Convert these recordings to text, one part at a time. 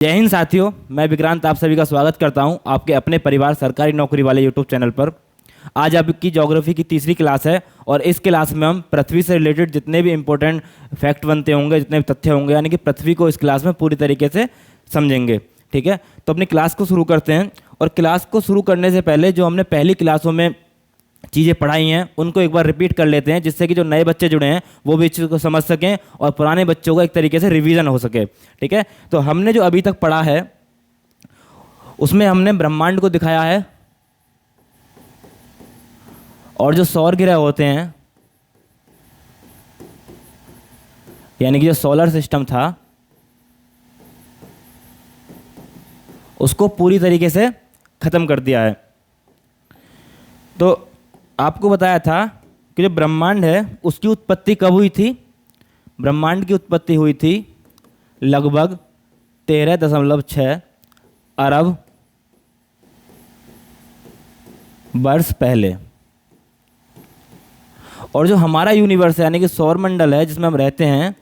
जय हिंद साथियों, मैं विक्रांत आप सभी का स्वागत करता हूं आपके अपने परिवार सरकारी नौकरी वाले यूट्यूब चैनल पर। आज आपकी ज्योग्राफी की तीसरी क्लास है और इस क्लास में हम पृथ्वी से रिलेटेड जितने भी इंपॉर्टेंट फैक्ट बनते होंगे, जितने भी तथ्य होंगे, यानी कि पृथ्वी को इस क्लास में पूरी तरीके से समझेंगे। ठीक है, तो अपनी क्लास को शुरू करते हैं। और क्लास को शुरू करने से पहले जो हमने पहली क्लासों में चीज़ें पढ़ाई हैं उनको एक बार रिपीट कर लेते हैं, जिससे कि जो नए बच्चे जुड़े हैं वो भी इस चीज़ को समझ सकें और पुराने बच्चों को एक तरीके से रिवीजन हो सके। ठीक है, तो हमने जो अभी तक पढ़ा है उसमें हमने ब्रह्मांड को दिखाया है और जो सौर ग्रह होते हैं, यानी कि जो सोलर सिस्टम था, उसको पूरी तरीके से खत्म कर दिया है। तो आपको बताया था कि जो ब्रह्मांड है उसकी उत्पत्ति कब हुई थी। ब्रह्मांड की उत्पत्ति हुई थी लगभग 13.6 अरब वर्ष पहले। और जो हमारा यूनिवर्स है, यानी कि सौर मंडल है जिसमें हम रहते हैं,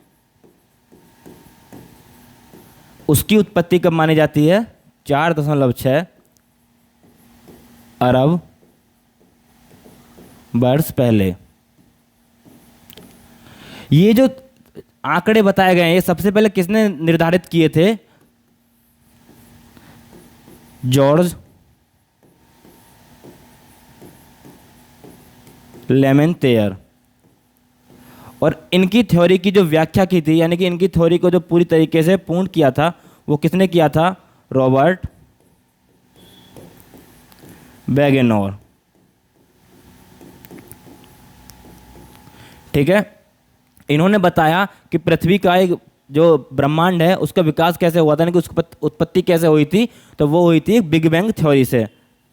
उसकी उत्पत्ति कब मानी जाती है? 4.6 अरब वर्ष पहले। ये जो आंकड़े बताए गए हैं ये सबसे पहले किसने निर्धारित किए थे? जॉर्ज लेमेंतेयर। और इनकी थ्योरी की जो व्याख्या की थी, यानी कि इनकी थ्योरी को जो पूरी तरीके से पूर्ण किया था, वो किसने किया था? रॉबर्ट बैगेनोर। ठीक है, इन्होंने बताया कि पृथ्वी का एक जो ब्रह्मांड है उसका विकास कैसे हुआ था, यानी कि उसकी उत्पत्ति कैसे हुई थी। तो वो हुई थी बिग बैंग थ्योरी से।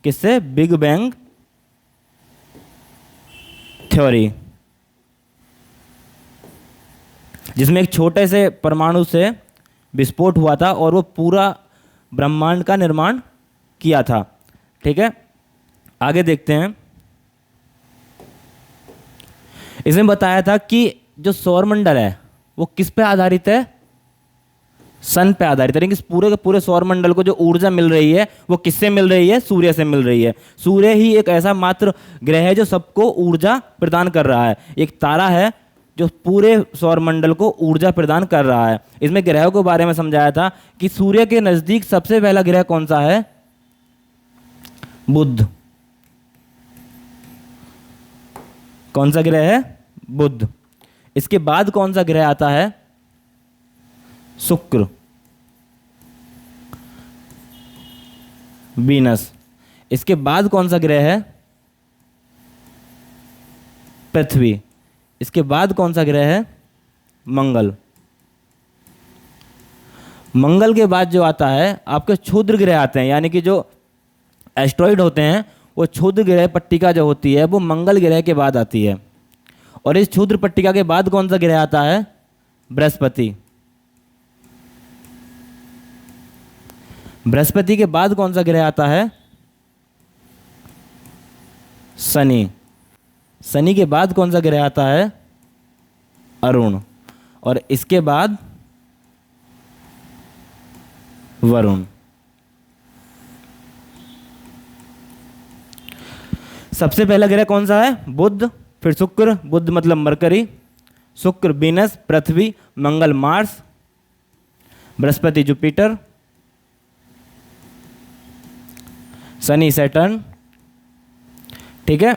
किससे? बिग बैंग थ्योरी, जिसमें एक छोटे से परमाणु से विस्फोट हुआ था और वो पूरा ब्रह्मांड का निर्माण किया था। ठीक है, आगे देखते हैं। इसमें बताया था कि जो सौरमंडल है वो किस पे आधारित है? सन पे आधारित है। यानी कि पूरे के पूरे सौरमंडल को जो ऊर्जा मिल रही है वो किससे मिल रही है? सूर्य से मिल रही है। सूर्य ही एक ऐसा मात्र ग्रह है जो सबको ऊर्जा प्रदान कर रहा है। एक तारा है जो पूरे सौरमंडल को ऊर्जा प्रदान कर रहा है। इसमें ग्रहों के बारे में समझाया था कि सूर्य के नजदीक सबसे पहला ग्रह कौन सा है? बुध। कौन सा ग्रह है? बुध। इसके बाद कौन सा ग्रह आता है? शुक्र, वीनस। इसके बाद कौन सा ग्रह है? पृथ्वी। इसके बाद कौन सा ग्रह है? मंगल। मंगल के बाद जो आता है आपके क्षुद्र ग्रह आते हैं, यानी कि जो एस्ट्रॉइड होते हैं वो क्षुद्र ग्रह पट्टिका जो होती है वो मंगल ग्रह के बाद आती है। और इस क्षुद्र पट्टिका के बाद कौन सा ग्रह आता है? बृहस्पति। बृहस्पति के बाद कौन सा ग्रह आता है? शनि। शनि के बाद कौन सा ग्रह आता है? अरुण। और इसके बाद वरुण। सबसे पहला ग्रह कौन सा है? बुध। फिर शुक्र, बुध मतलब Mercury, Shukra Venus, Prithvi, Mangal Mars, Brihaspati Jupiter, Shani Saturn. ठीक है,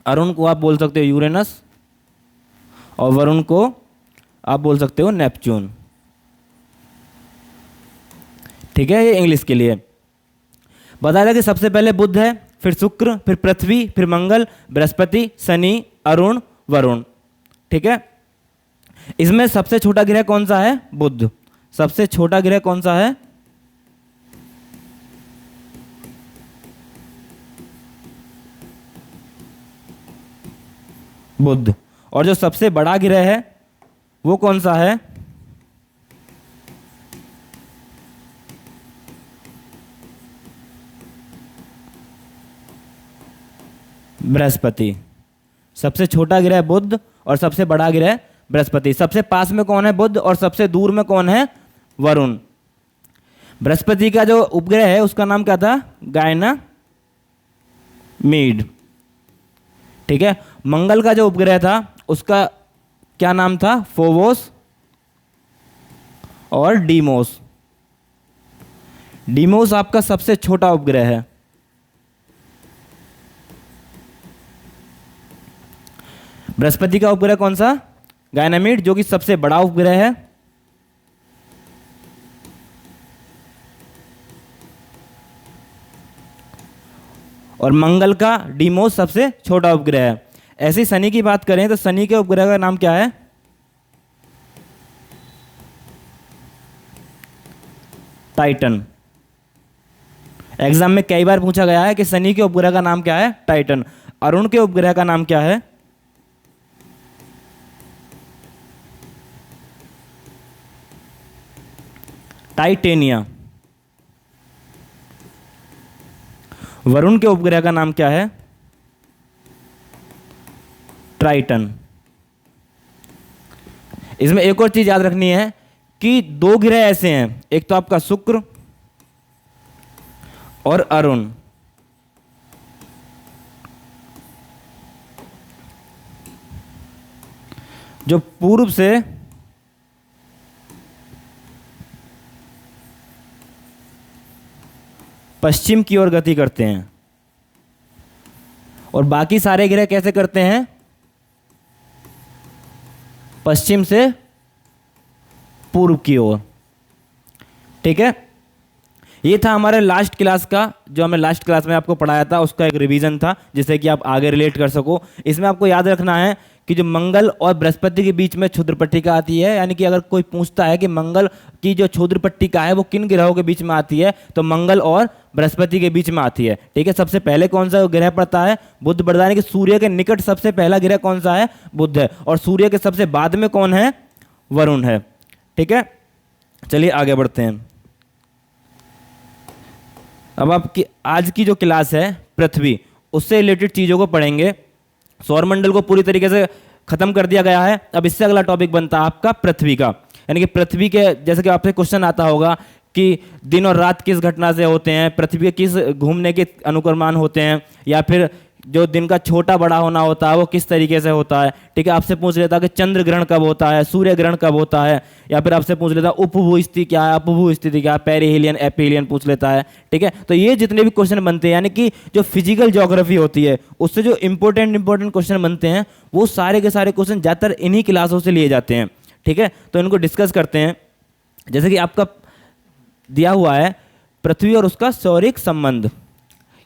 अरुण को आप बोल सकते हो यूरेनस और वरुण को आप बोल सकते हो नेपच्यून। ठीक है, ये इंग्लिश के लिए बताया कि सबसे पहले बुध है, फिर शुक्र, फिर पृथ्वी, फिर मंगल, बृहस्पति, शनि, अरुण, वरुण। ठीक है, इसमें सबसे छोटा ग्रह कौन सा है? बुध। सबसे छोटा ग्रह कौन सा है? बुध। और जो सबसे बड़ा ग्रह है वो कौन सा है? बृहस्पति। सबसे छोटा ग्रह बुध और सबसे बड़ा ग्रह बृहस्पति। सबसे पास में कौन है? बुध। और सबसे दूर में कौन है? वरुण। बृहस्पति का जो उपग्रह है उसका नाम क्या था? गायनामीड। ठीक है। मंगल का जो उपग्रह था उसका क्या नाम था? फोबोस और डीमोस। डीमोस आपका सबसे छोटा उपग्रह है। बृहस्पति का उपग्रह कौन सा? गायनामीड, जो कि सबसे बड़ा उपग्रह है। और मंगल का डीमोस सबसे छोटा उपग्रह है। ऐसे ही शनि की बात करें तो शनि के उपग्रह का नाम क्या है? टाइटन। एग्जाम में कई बार पूछा गया है कि शनि के उपग्रह का नाम क्या है? टाइटन। अरुण के उपग्रह का नाम क्या है? टाइटेनिया। वरुण के उपग्रह का नाम क्या है? ट्राइटन। इसमें एक और चीज याद रखनी है कि दो ग्रह ऐसे हैं, एक तो आपका शुक्र और अरुण। जो पूर्व से पश्चिम की ओर गति करते हैं और बाकी सारे ग्रह कैसे करते हैं? पश्चिम से पूर्व की ओर। ठीक है। ये था हमारे लास्ट क्लास का, जो हमने लास्ट क्लास में आपको पढ़ाया था, उसका एक रिवीजन था जिससे कि आप आगे रिलेट कर सको। इसमें आपको याद रखना है कि जो मंगल और बृहस्पति के बीच में क्षुद्र पट्टिका आती है, यानी कि अगर कोई पूछता है कि मंगल की जो क्षुद्र पट्टिका है वो किन ग्रहों के बीच में आती है, तो मंगल और बृहस्पति के बीच में आती है। ठीक है। सबसे पहले कौन सा ग्रह पड़ता है? बुध पड़ता है। यानी कि सूर्य के निकट सबसे पहला ग्रह कौन सा है? बुध है। और सूर्य के सबसे बाद में कौन है? वरुण है। ठीक है। चलिए आगे बढ़ते हैं। अब आपकी आज की जो क्लास है पृथ्वी, उससे रिलेटेड चीज़ों को पढ़ेंगे। सौरमंडल को पूरी तरीके से खत्म कर दिया गया है। अब इससे अगला टॉपिक बनता है आपका पृथ्वी का, यानी कि पृथ्वी के, जैसे कि आपसे क्वेश्चन आता होगा कि दिन और रात किस घटना से होते हैं, पृथ्वी के किस घूमने के अनुक्रमान होते हैं, या फिर जो दिन का छोटा बड़ा होना होता है वो किस तरीके से होता है। ठीक है। आपसे पूछ लेता है कि चंद्र ग्रहण कब होता है, सूर्य ग्रहण कब होता है, या फिर आपसे पूछ लेता है उपभू स्थिति क्या है, अपभू स्थिति क्या है, पेरिहेलियन एपिहेलियन पूछ लेता है। ठीक है। तो ये जितने भी क्वेश्चन बनते हैं, यानी कि जो फिजिकल ज्योग्राफी होती है उससे जो इंपॉर्टेंट क्वेश्चन बनते हैं, वो सारे के सारे क्वेश्चन ज़्यादातर इन्हीं क्लासों से लिए जाते हैं। ठीक है। तो इनको डिस्कस करते हैं। जैसे कि आपका दिया हुआ है पृथ्वी और उसका सौरिक संबंध,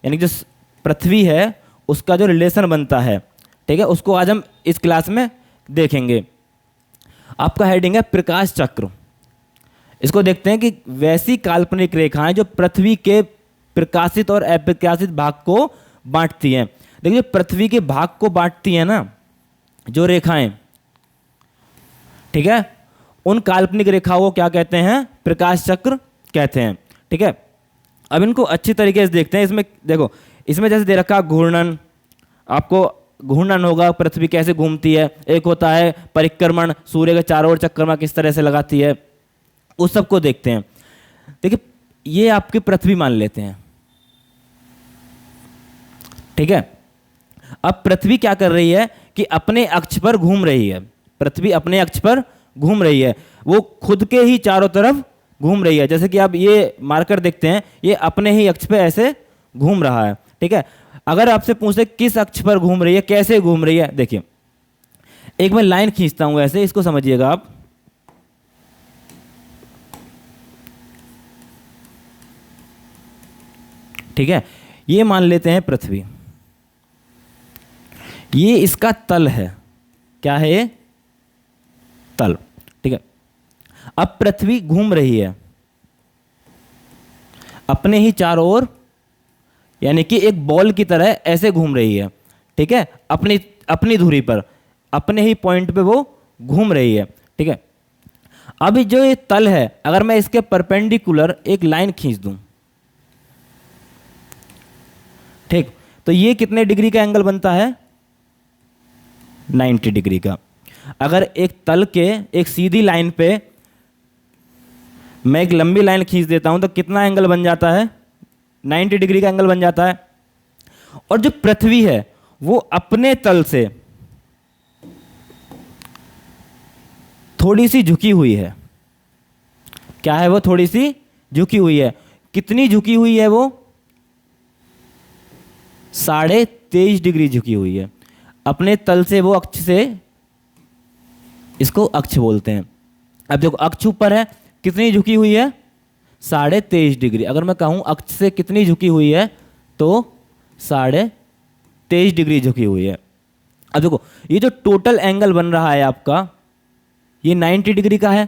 यानी जो पृथ्वी है उसका जो रिलेशन बनता है। ठीक है। उसको आज हम इस क्लास में देखेंगे। आपका हेडिंग है प्रकाश चक्र। इसको देखते हैं कि वैसी काल्पनिक रेखाएं जो पृथ्वी के प्रकाशित और अप्रकाशित भाग को बांटती हैं। देखिए, पृथ्वी के भाग को बांटती है ना जो रेखाएं, ठीक है, उन काल्पनिक रेखाओं को क्या कहते हैं? प्रकाश चक्र कहते हैं। ठीक है। अब इनको अच्छी तरीके से देखते हैं। इसमें देखो, इसमें जैसे दे रखा घूर्णन, आपको घूर्णन होगा, पृथ्वी कैसे घूमती है। एक होता है परिक्रमण, सूर्य के चारों ओर चक्रमा किस तरह से लगाती है, उस सब को देखते हैं। देखिए, ये आपकी पृथ्वी मान लेते हैं। ठीक है। अब पृथ्वी क्या कर रही है कि अपने अक्ष पर घूम रही है। पृथ्वी अपने अक्ष पर घूम रही है, वो खुद के ही चारों तरफ घूम रही है। जैसे कि आप ये मार्कर देखते हैं, ये अपने ही अक्ष पे ऐसे घूम रहा है। ठीक है। अगर आपसे पूछे किस अक्ष पर घूम रही है, कैसे घूम रही है, देखिए एक मैं लाइन खींचता हूं ऐसे, इसको समझिएगा आप। ठीक है। ये मान लेते हैं पृथ्वी, ये इसका तल है। क्या है ये? तल। ठीक है। अब पृथ्वी घूम रही है अपने ही चारों ओर, यानी कि एक बॉल की तरह ऐसे घूम रही है। ठीक है। अपनी अपनी धुरी पर, अपने ही पॉइंट पे वो घूम रही है। ठीक है। अब जो ये तल है, अगर मैं इसके परपेंडिकुलर एक लाइन खींच दूं, ठीक, तो ये कितने डिग्री का एंगल बनता है? 90 डिग्री का। अगर एक तल के एक सीधी लाइन पे मैं एक लंबी लाइन खींच देता हूं तो कितना एंगल बन जाता है? 90 डिग्री का एंगल बन जाता है। और जो पृथ्वी है वो अपने तल से थोड़ी सी झुकी हुई है। क्या है वो? थोड़ी सी झुकी हुई है। कितनी झुकी हुई है वो? 23.5 डिग्री झुकी हुई है अपने तल से। वो अक्ष से, इसको अक्ष बोलते हैं। अब देखो अक्ष ऊपर है, कितनी झुकी हुई है? 23.5 डिग्री। अगर मैं कहूं अक्ष से कितनी झुकी हुई है तो 23.5 डिग्री झुकी हुई है। अब देखो ये जो टोटल एंगल बन रहा है आपका, ये 90 डिग्री का है।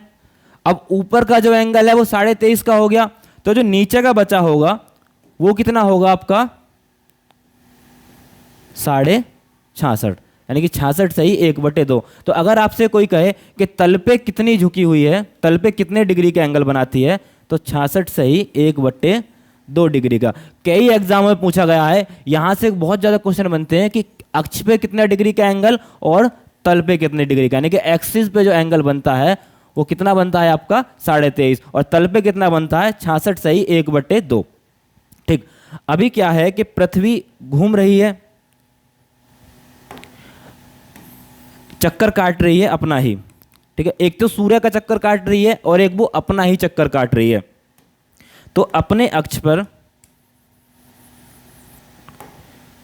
अब ऊपर का जो एंगल है वो 23.5 का हो गया, तो जो नीचे का बचा होगा वो कितना होगा आपका? 66.5, यानी कि 66 सही 1/2। तो अगर आपसे कोई कहे कि तल पे कितनी झुकी हुई है, तल पे कितने डिग्री का एंगल बनाती है, तो 66 सही 1/2 डिग्री का। कई एग्जाम में पूछा गया है, यहां से बहुत ज्यादा क्वेश्चन बनते हैं कि अक्ष पे कितना डिग्री का एंगल और तल पे कितने डिग्री का, यानी कि एक्सिस पे जो एंगल बनता है वो कितना बनता है आपका? 23.5, और तल पे कितना बनता है? 66 सही 1/2। ठीक, अभी क्या है कि पृथ्वी घूम रही है, चक्कर काट रही है अपना ही। ठीक है, एक तो सूर्य का चक्कर काट रही है और एक वो अपना ही चक्कर काट रही है। तो अपने अक्ष पर,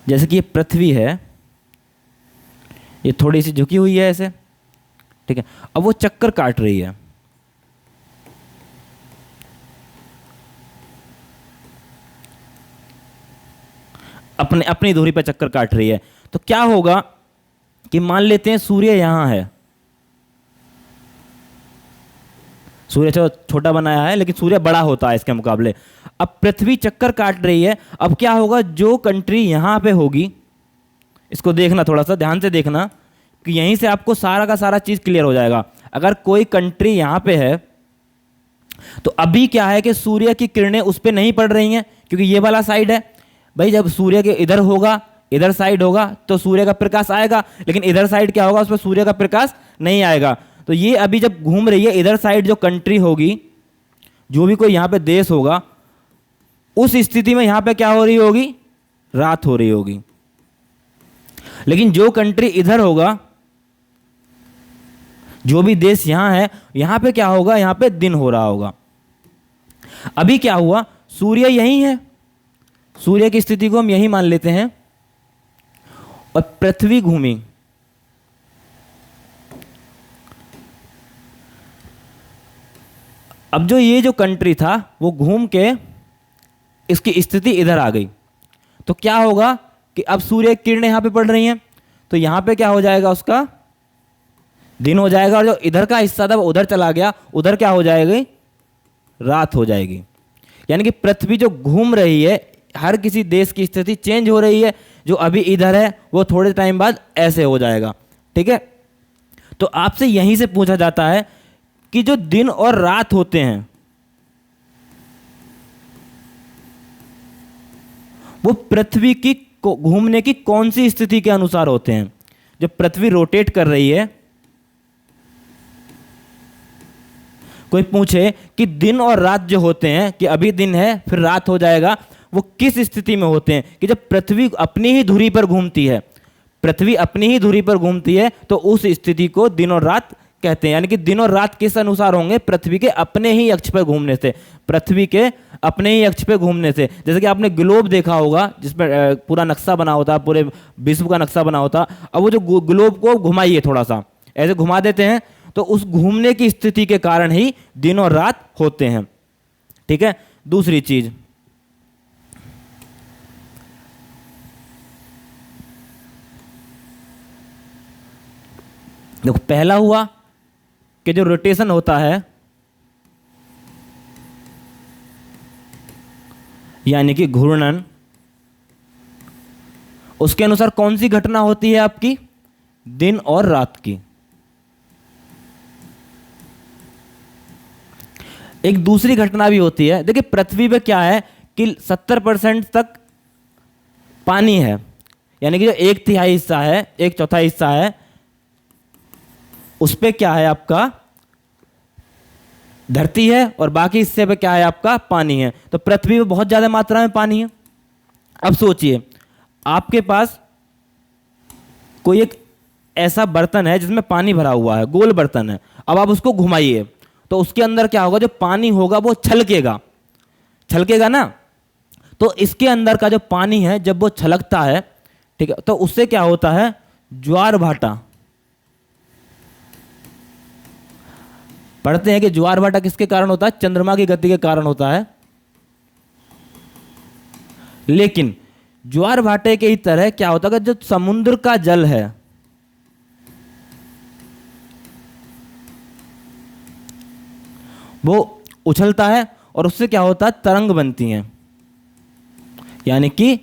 जैसे कि ये पृथ्वी है, ये थोड़ी सी झुकी हुई है ऐसे। ठीक है, अब वो चक्कर काट रही है। अपनी धुरी पर चक्कर काट रही है। तो क्या होगा कि मान लेते हैं सूर्य यहां है, सूर्य छोटा बनाया है लेकिन सूर्य बड़ा होता है इसके मुकाबले। अब पृथ्वी चक्कर काट रही है। अब क्या होगा? जो कंट्री यहां पे होगी, इसको देखना, थोड़ा सा ध्यान से देखना कि यहीं से आपको सारा का सारा चीज क्लियर हो जाएगा। अगर कोई कंट्री यहां पे है तो अभी क्या है कि सूर्य की किरणें उस पर नहीं पड़ रही हैं, क्योंकि ये वाला साइड है। भाई जब सूर्य के इधर होगा, इधर साइड होगा, तो सूर्य का प्रकाश आएगा, लेकिन इधर साइड क्या होगा? उस पर सूर्य का प्रकाश नहीं आएगा। तो ये अभी जब घूम रही है, इधर साइड जो कंट्री होगी, जो भी कोई यहां पे देश होगा, उस स्थिति में यहां पे क्या हो रही होगी? रात हो रही होगी। लेकिन जो कंट्री इधर होगा, जो भी देश यहां है, यहां पे क्या होगा? यहां पे दिन हो रहा होगा। अभी क्या हुआ? सूर्य यही है, सूर्य की स्थिति को हम यही मान लेते हैं, और पृथ्वी घूमी। अब जो ये जो कंट्री था वो घूम के इसकी स्थिति इधर आ गई, तो क्या होगा कि अब सूर्य की किरणें यहां पे पड़ रही हैं, तो यहां पे क्या हो जाएगा? उसका दिन हो जाएगा, और जो इधर का हिस्सा था वो उधर चला गया, उधर क्या हो जाएगी? रात हो जाएगी। यानी कि पृथ्वी जो घूम रही है, हर किसी देश की स्थिति चेंज हो रही है। जो अभी इधर है वो थोड़े टाइम बाद ऐसे हो जाएगा। ठीक है, तो आपसे यहीं से पूछा जाता है कि जो दिन और रात होते हैं वो पृथ्वी की घूमने की कौन सी स्थिति के अनुसार होते हैं। जब पृथ्वी रोटेट कर रही है, कोई पूछे कि दिन और रात जो होते हैं, कि अभी दिन है फिर रात हो जाएगा, वो किस स्थिति में होते हैं? कि जब पृथ्वी अपनी ही धुरी पर घूमती है, पृथ्वी अपनी ही धुरी पर घूमती है, तो उस स्थिति को दिन और रात कहते हैं। यानी कि दिन और रात किस अनुसार होंगे? पृथ्वी के अपने ही अक्ष पर घूमने से, पृथ्वी के अपने ही अक्ष पर घूमने से। जैसे कि आपने ग्लोब देखा होगा जिसमें पूरा नक्शा बना होता, पूरे विश्व का नक्शा बना होता। अब वो जो ग्लोब को घुमाइए, थोड़ा सा ऐसे घुमा देते हैं, तो उस घूमने की स्थिति के कारण ही दिन और रात होते हैं। ठीक है, दूसरी चीज, देखो पहला हुआ कि जो रोटेशन होता है, यानी कि घूर्णन, उसके अनुसार कौन सी घटना होती है आपकी? दिन और रात की। एक दूसरी घटना भी होती है। देखिए पृथ्वी पे क्या है कि 70% तक पानी है, यानी कि जो 1/3 हिस्सा है, 1/4 हिस्सा है, उस पे क्या है आपका? धरती है और बाकी हिस्से पे क्या है आपका पानी है। तो पृथ्वी पे बहुत ज्यादा मात्रा में पानी है। अब सोचिए आपके पास कोई एक ऐसा बर्तन है जिसमें पानी भरा हुआ है, गोल बर्तन है। अब आप उसको घुमाइए तो उसके अंदर क्या होगा, जो पानी होगा वो छलकेगा, छलकेगा ना। तो इसके अंदर का जो पानी है जब वो छलकता है, ठीक है, तो उससे क्या होता है, ज्वार भाटा। पढ़ते हैं कि ज्वार भाटा किसके कारण होता है, चंद्रमा की गति के कारण होता है। लेकिन ज्वार भाटे के ही तरह क्या होता है, जो समुद्र का जल है वो उछलता है और उससे क्या होता है, तरंग बनती हैं, यानी कि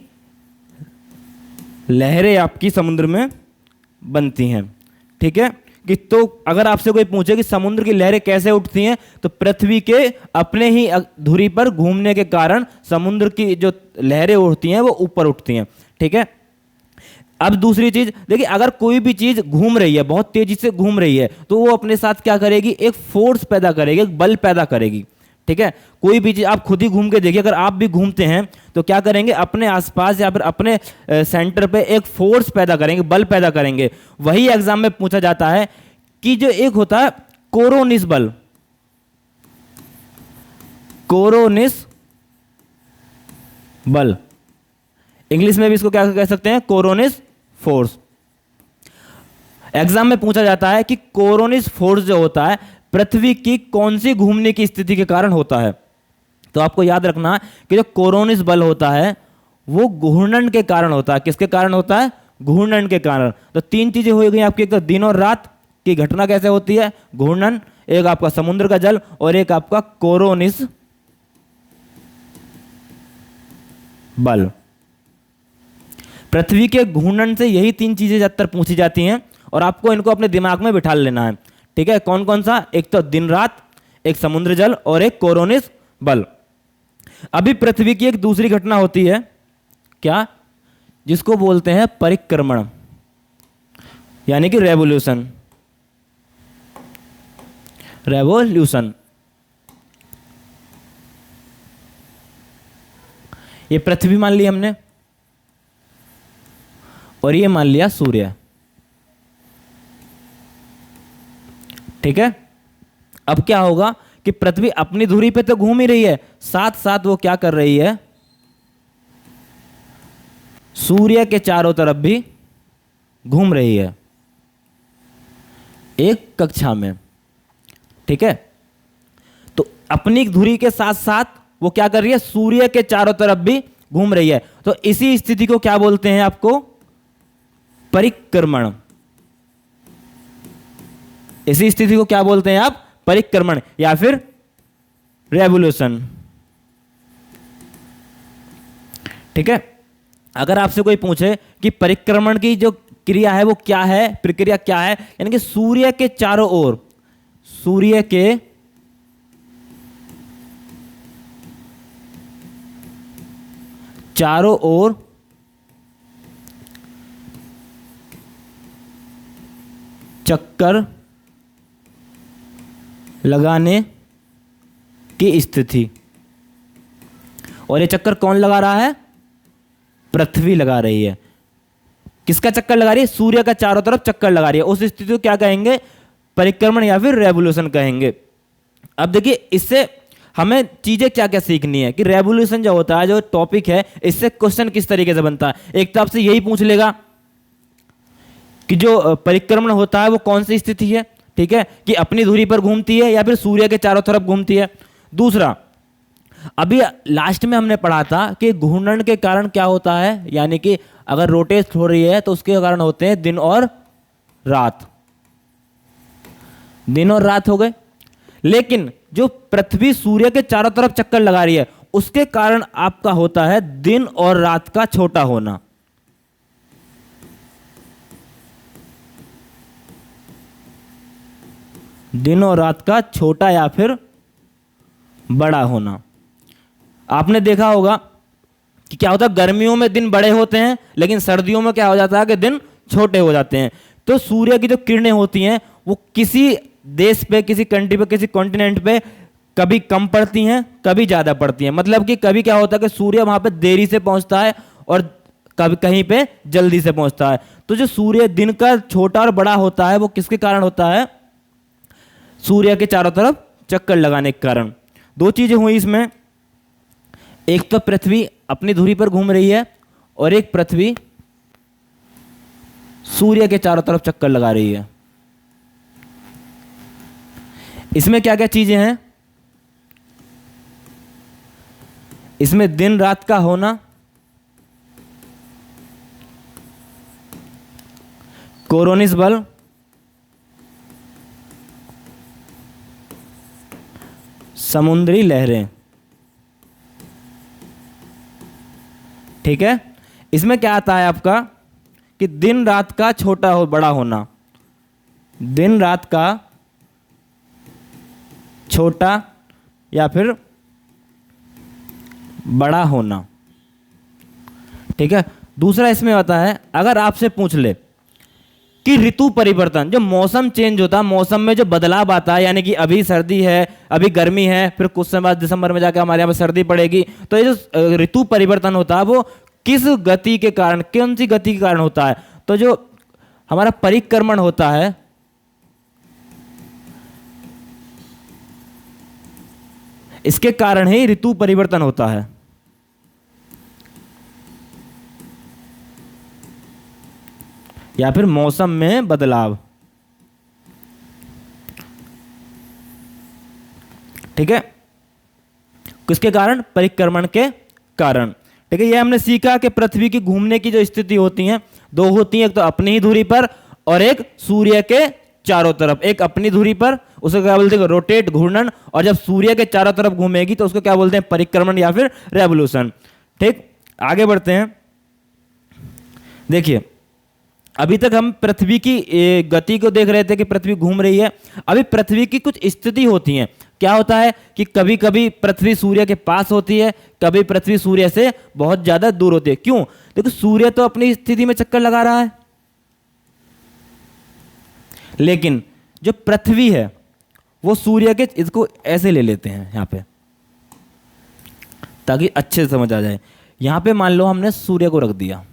लहरें आपकी समुद्र में बनती हैं। ठीक है, कि तो अगर आपसे कोई पूछे कि समुद्र की लहरें कैसे उठती हैं, तो पृथ्वी के अपने ही धुरी पर घूमने के कारण समुद्र की जो लहरें उठती हैं वो ऊपर उठती हैं। ठीक है, अब दूसरी चीज देखिए, अगर कोई भी चीज घूम रही है, बहुत तेजी से घूम रही है, तो वो अपने साथ क्या करेगी, एक फोर्स पैदा करेगी, एक बल पैदा करेगी। ठीक है, कोई भी चीज आप खुद ही घूम के देखिए, अगर आप भी घूमते हैं तो क्या करेंगे, अपने आसपास या फिर अपने सेंटर पे एक फोर्स पैदा करेंगे, बल पैदा करेंगे। वही एग्जाम में पूछा जाता है कि जो एक होता है कोरोनिस बल, कोरोनिस बल, इंग्लिश में भी इसको क्या कह सकते हैं, कोरोनिस फोर्स। एग्जाम में पूछा जाता है कि कोरोनिस फोर्स जो होता है पृथ्वी की कौन सी घूमने की स्थिति के कारण होता है। तो आपको याद रखना कि जो कोरोनिस बल होता है वो घूर्णन के कारण होता है। किसके कारण होता है, घूर्णन के कारण। तो तीन चीजें हो गई आपकी, एक तो दिन और रात की घटना कैसे होती है, घूर्णन, एक आपका समुद्र का जल, और एक आपका कोरोनिस बल। पृथ्वी के घूर्णन से यही तीन चीजें ज्यादातर पूछी जाती हैं और आपको इनको अपने दिमाग में बिठा लेना है। ठीक है, कौन कौन सा, एक तो दिन रात, एक समुद्र जल और एक कोरोनिस बल। अभी पृथ्वी की एक दूसरी घटना होती है, क्या, जिसको बोलते हैं परिक्रमण, यानी कि रेवोल्यूशन। रेवोल्यूशन, ये पृथ्वी मान ली हमने और ये मान लिया सूर्य। ठीक है, अब क्या होगा कि पृथ्वी अपनी धुरी पे तो घूम ही रही है, साथ साथ वो क्या कर रही है, सूर्य के चारों तरफ भी घूम रही है एक कक्षा में। ठीक है, तो अपनी धुरी के साथ साथ वो क्या कर रही है, सूर्य के चारों तरफ भी घूम रही है। तो इसी स्थिति को क्या बोलते हैं आपको, परिक्रमण। इसी स्थिति को क्या बोलते हैं आप, परिक्रमण या फिर रेवोल्यूशन। ठीक है, अगर आपसे कोई पूछे कि परिक्रमण की जो क्रिया है वो क्या है, प्रक्रिया क्या है, यानी कि सूर्य के चारों ओर, सूर्य के चारों ओर चक्कर लगाने की स्थिति। और ये चक्कर कौन लगा रहा है, पृथ्वी लगा रही है। किसका चक्कर लगा रही है, सूर्य का चारों तरफ चक्कर लगा रही है। उस स्थिति को क्या कहेंगे, परिक्रमण या फिर रेवोल्यूशन कहेंगे। अब देखिए इससे हमें चीजें क्या क्या सीखनी है कि रेवोल्यूशन जो होता है, जो टॉपिक है, इससे क्वेश्चन किस तरीके से बनता है। एक तो आपसे यही पूछ लेगा कि जो परिक्रमण होता है वो कौन सी स्थिति है, ठीक है, कि अपनी धुरी पर घूमती है या फिर सूर्य के चारों तरफ घूमती है। दूसरा, अभी लास्ट में हमने पढ़ा था कि घूर्णन के कारण क्या होता है, यानी कि अगर रोटेट हो रही है तो उसके कारण होते हैं दिन और रात। दिन और रात हो गए। लेकिन जो पृथ्वी सूर्य के चारों तरफ चक्कर लगा रही है उसके कारण आपका होता है दिन और रात का छोटा होना। दिन और रात का छोटा या फिर बड़ा होना। आपने देखा होगा कि क्या होता है, गर्मियों में दिन बड़े होते हैं लेकिन सर्दियों में क्या हो जाता है कि दिन छोटे हो जाते हैं। तो सूर्य की जो किरणें होती हैं वो किसी देश पे, किसी कंट्री पे, किसी कॉन्टिनेंट पे कभी कम पड़ती हैं, कभी ज्यादा पड़ती हैं। मतलब कि कभी क्या होता है कि सूर्य वहां पे देरी से पहुंचता है और कभी कहीं पे जल्दी से पहुंचता है। तो जो सूर्य दिन का छोटा और बड़ा होता है वो किसके कारण होता है? सूर्य के चारों तरफ चक्कर लगाने के कारण। दो चीजें हुई इसमें, एक तो पृथ्वी अपनी धुरी पर घूम रही है और एक पृथ्वी सूर्य के चारों तरफ चक्कर लगा रही है। इसमें क्या क्या चीजें हैं? इसमें दिन रात का होना, कोरोनिस बल, समुद्री लहरें। ठीक है, इसमें क्या आता है आपका कि दिन रात का छोटा हो बड़ा होना, दिन रात का छोटा या फिर बड़ा होना। ठीक है, दूसरा इसमें होता है, अगर आपसे पूछ ले कि ऋतु परिवर्तन, जो मौसम चेंज होता है, मौसम में जो बदलाव आता है, यानी कि अभी सर्दी है, अभी गर्मी है, फिर कुछ समय बाद दिसंबर में जाकर हमारे यहाँ पे सर्दी पड़ेगी, तो ये जो ऋतु परिवर्तन होता है वो किस गति के कारण, कौन सी गति के कारण होता है? तो जो हमारा परिक्रमण होता है, इसके कारण ही ऋतु परिवर्तन होता है। या फिर मौसम में बदलाव। ठीक है, किसके कारण? परिक्रमण के कारण। ठीक है, ये हमने सीखा कि पृथ्वी की घूमने की जो स्थिति होती है दो होती है, एक तो अपनी ही धुरी पर और एक सूर्य के चारों तरफ। एक अपनी धुरी पर, उसको क्या बोलते हैं? रोटेट, घूर्णन। और जब सूर्य के चारों तरफ घूमेगी तो उसको क्या बोलते हैं? परिक्रमण या फिर रेवोल्यूशन। ठीक, आगे बढ़ते हैं। देखिए, अभी तक हम पृथ्वी की गति को देख रहे थे कि पृथ्वी घूम रही है। अभी पृथ्वी की कुछ स्थिति होती है। क्या होता है कि कभी कभी पृथ्वी सूर्य के पास होती है, कभी पृथ्वी सूर्य से बहुत ज्यादा दूर होती है। क्यों? देखो, सूर्य तो अपनी स्थिति में चक्कर लगा रहा है, लेकिन जो पृथ्वी है वो सूर्य के, इसको ऐसे ले लेते हैं यहां पे ताकि अच्छे से समझ आ जाए। यहां पे मान लो हमने सूर्य को रख दिया।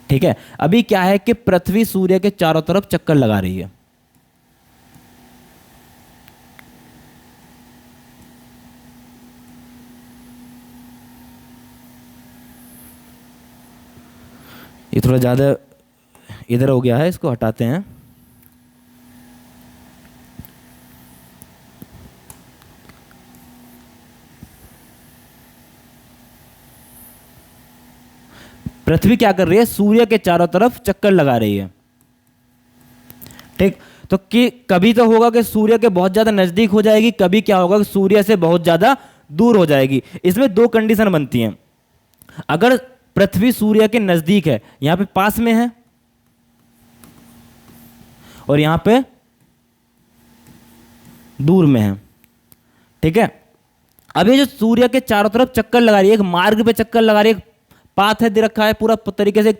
ठीक है, अभी क्या है कि पृथ्वी सूर्य के चारों तरफ चक्कर लगा रही है। ये थोड़ा ज्यादा इधर हो गया है, इसको हटाते हैं। पृथ्वी क्या कर रही है? सूर्य के चारों तरफ चक्कर लगा रही है। ठीक, तो कि कभी तो होगा कि सूर्य के बहुत ज्यादा नजदीक हो जाएगी, कभी क्या होगा कि सूर्य से बहुत ज्यादा दूर हो जाएगी। इसमें दो कंडीशन बनती हैं। अगर पृथ्वी सूर्य के नजदीक है, यहां पे पास में है और यहां पे दूर में है। ठीक है, अब ये जो सूर्य के चारों तरफ चक्कर लगा रही है, एक मार्ग पे चक्कर लगा रही है, पाथ है दे रखा है पूरा तरीके से,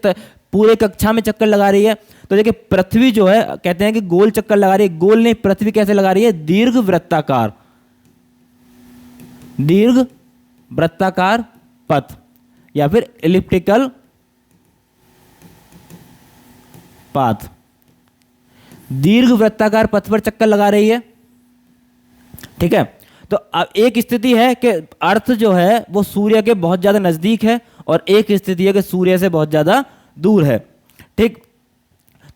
पूरे कक्षा में चक्कर लगा रही है। तो देखिए, पृथ्वी जो है कहते हैं कि गोल चक्कर लगा रही है। गोल नहीं, पृथ्वी कैसे लगा रही है? दीर्घ वृत्ताकार, दीर्घ वृत्ताकार पथ या फिर एलिप्टिकल पाथ। दीर्घ वृत्ताकार पथ पर चक्कर लगा रही है। ठीक है, तो अब एक स्थिति है कि अर्थ जो है वो सूर्य के बहुत ज्यादा नजदीक है और एक स्थिति है कि सूर्य से बहुत ज्यादा दूर है। ठीक,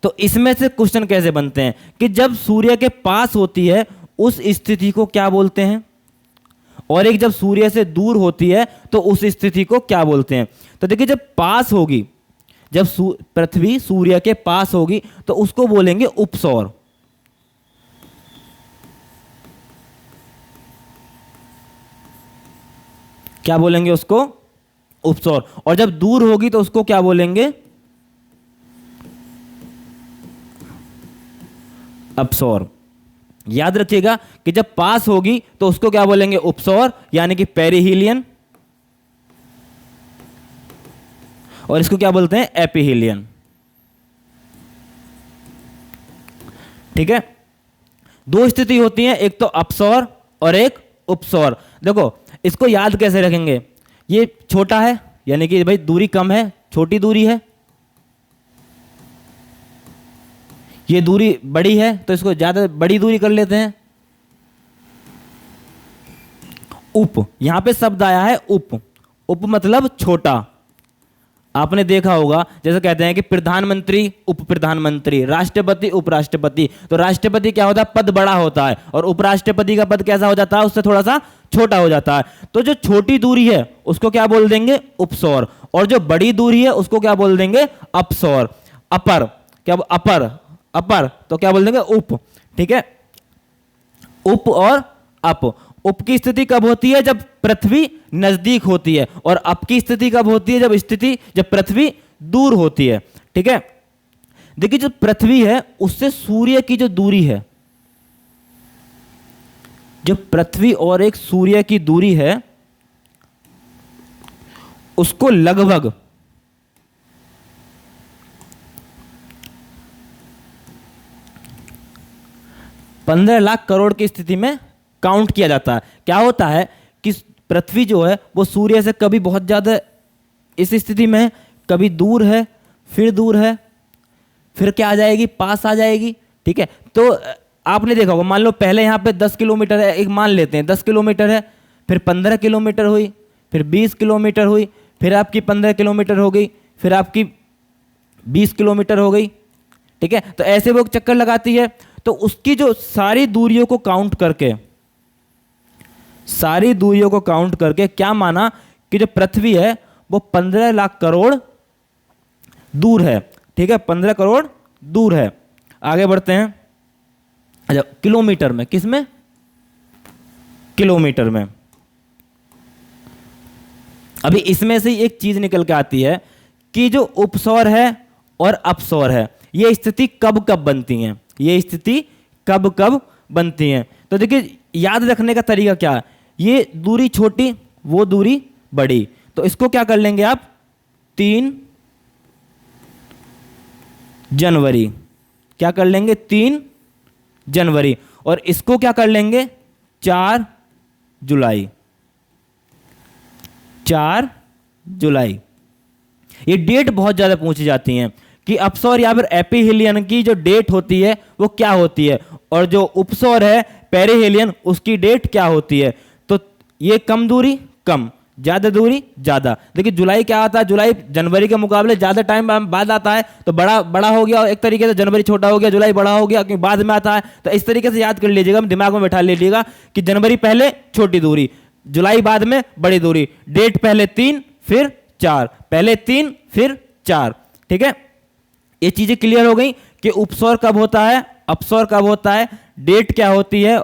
तो इसमें से क्वेश्चन कैसे बनते हैं कि जब सूर्य के पास होती है उस स्थिति को क्या बोलते हैं, और एक जब सूर्य से दूर होती है तो उस स्थिति को क्या बोलते हैं? तो देखिए, जब पास होगी, जब पृथ्वी सूर्य के पास होगी तो उसको बोलेंगे उपसौर। क्या बोलेंगे उसको? उपसौर। और जब दूर होगी तो उसको क्या बोलेंगे? अपसौर। याद रखिएगा कि जब पास होगी तो उसको क्या बोलेंगे? उपसौर, यानी कि पेरिहीलियन, और इसको क्या बोलते हैं? एपिहीलियन। ठीक है, दो स्थिति होती है, एक तो अपसौर और एक उपसौर। देखो इसको याद कैसे रखेंगे, ये छोटा है यानी कि भाई दूरी कम है, छोटी दूरी है, ये दूरी बड़ी है तो इसको ज्यादा बड़ी दूरी कर लेते हैं। उप, यहां पे शब्द आया है उप, उप मतलब छोटा। आपने देखा होगा जैसे कहते हैं कि प्रधानमंत्री, उप प्रधानमंत्री, राष्ट्रपति, उपराष्ट्रपति। तो राष्ट्रपति क्या होता है, पद बड़ा होता है, और उपराष्ट्रपति का पद कैसा हो जाता है, उससे थोड़ा सा छोटा हो जाता है। तो जो छोटी दूरी है उसको क्या बोल देंगे, उपसौर, और जो बड़ी दूरी है उसको क्या बोल देंगे, अपसौर। अपर, क्या अपर, अपर तो क्या बोल देंगे, उप। ठीक है, उप और अप। उप की स्थिति कब होती है, जब पृथ्वी नजदीक होती है, और अप की स्थिति कब होती है, जब पृथ्वी दूर होती है। ठीक है, देखिए जो पृथ्वी है उससे सूर्य की जो दूरी है, जो पृथ्वी और एक सूर्य की दूरी है, उसको लगभग 15 लाख करोड़ की स्थिति में काउंट किया जाता है। क्या होता है कि पृथ्वी जो है वो सूर्य से कभी बहुत ज्यादा इस स्थिति में है, कभी दूर है, फिर दूर है, फिर क्या आ जाएगी, पास आ जाएगी। ठीक है, तो आपने देखा होगा, मान लो पहले यहाँ पे 10 किलोमीटर है, एक मान लेते हैं 10 किलोमीटर है, फिर 15 किलोमीटर हुई, फिर 20 किलोमीटर हुई, फिर आपकी 15 किलोमीटर हो गई, फिर आपकी 20 किलोमीटर हो गई। ठीक है, तो ऐसे वो चक्कर लगाती है। तो उसकी जो सारी दूरियों को काउंट करके, सारी दूरियों को काउंट करके क्या माना कि जो पृथ्वी है वो 15 लाख करोड़ दूर है। ठीक है, 15 करोड़ दूर है। आगे बढ़ते हैं। अच्छा, किलोमीटर में, किस में, किलोमीटर में। अभी इसमें से एक चीज निकल के आती है कि जो उपसौर है और अपसौर है, ये स्थिति कब कब बनती हैं, ये स्थिति कब कब बनती हैं। तो देखिए याद रखने का तरीका क्या है, ये दूरी छोटी, वो दूरी बड़ी, तो इसको क्या कर लेंगे आप, 3 जनवरी, क्या कर लेंगे, 3 जनवरी, और इसको क्या कर लेंगे, 4 जुलाई, 4 जुलाई। ये डेट बहुत ज्यादा पूछी जाती हैं कि अपसौर या फिर एपीहिलियन की जो डेट होती है वो क्या होती है, और जो उपसौर है पेरिहेलियन उसकी डेट क्या होती है। तो ये कम दूरी कम, ज्यादा दूरी ज्यादा। देखिए जुलाई क्या आता है, जुलाई जनवरी के मुकाबले ज्यादा टाइम बाद आता है, तो बड़ा बड़ा हो गया एक तरीके से, जनवरी छोटा हो गया, जुलाई बड़ा हो गया क्योंकि बाद में आता है। तो इस तरीके से याद कर लीजिएगा, दिमाग में बैठा लीजिएगा कि जनवरी पहले छोटी दूरी, जुलाई बाद में बड़ी दूरी, डेट पहले 3 फिर 4, पहले 3 फिर 4। ठीक है, ये चीजें क्लियर हो गई कि उपसौर कब होता है, अपसौर कब होता है, डेट क्या होती है,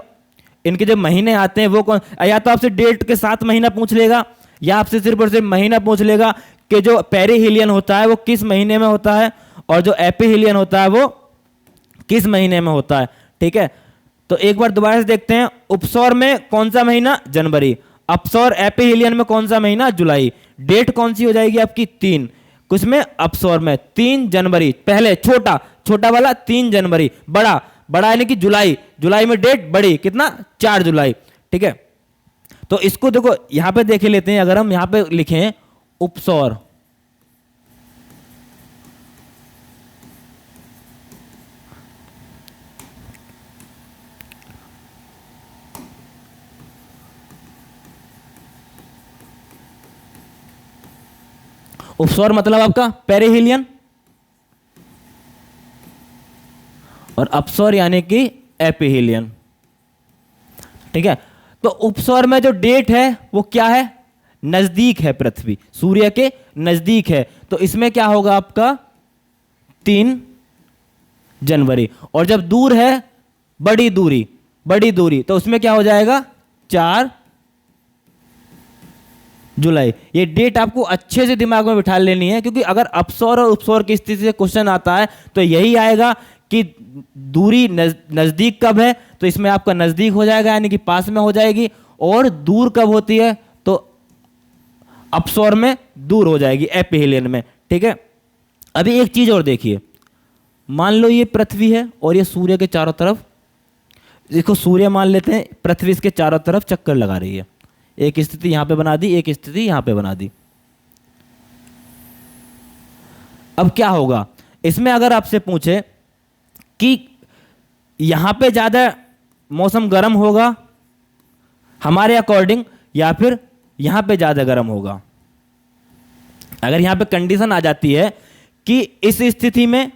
इनके जो महीने आते हैं वो कौन, या तो आपसे डेट के साथ महीना पूछ लेगा, या आपसे सिर्फ और सिर्फ महीना पूछ लेगा कि जो पेरिहिलियन होता है वो किस महीने में होता है, और जो एपीहिलियन होता है वो किस महीने में होता है। ठीक है, तो एक बार दोबारा से देखते हैं, उपसौर में कौन सा महीना, जनवरी, अपसौर एपीहिलियन में कौन सा महीना, जुलाई, डेट कौन सी हो जाएगी आपकी, 3, कुछ में अपसौर में 3 जनवरी, पहले छोटा, छोटा वाला 3 जनवरी, बड़ा बड़ा यानी कि जुलाई, जुलाई में डेट बड़ी, कितना, 4 जुलाई। ठीक है, तो इसको देखो यहां पे देख लेते हैं, अगर हम यहां पे लिखें उपसौर, उपसौर मतलब आपका पेरिहिलियन, और अपसौर यानी कि एपीहिलियन। ठीक है, तो उपसौर में जो डेट है वो क्या है, नजदीक है, पृथ्वी सूर्य के नजदीक है, तो इसमें क्या होगा आपका 3 जनवरी, और जब दूर है बड़ी दूरी, बड़ी दूरी, तो उसमें क्या हो जाएगा 4 जुलाई। ये डेट आपको अच्छे से दिमाग में बिठा लेनी है, क्योंकि अगर अपसौर और उपसौर की स्थिति से क्वेश्चन आता है तो यही आएगा कि दूरी नजदीक कब है, तो इसमें आपका नजदीक हो जाएगा यानी कि पास में हो जाएगी, और दूर कब होती है तो अपसौर में दूर हो जाएगी, एपीहिलियन में। ठीक है, अभी एक चीज और देखिए, मान लो ये पृथ्वी है और ये सूर्य के चारों तरफ इसको सूर्य मान लेते हैं, पृथ्वी इसके चारों तरफ चक्कर लगा रही है। एक स्थिति यहां पे बना दी, एक स्थिति यहां पे बना दी। अब क्या होगा इसमें, अगर आपसे पूछे कि यहां पे ज्यादा मौसम गर्म होगा हमारे अकॉर्डिंग, या फिर यहां पे ज्यादा गर्म होगा, अगर यहां पे कंडीशन आ जाती है कि इस स्थिति में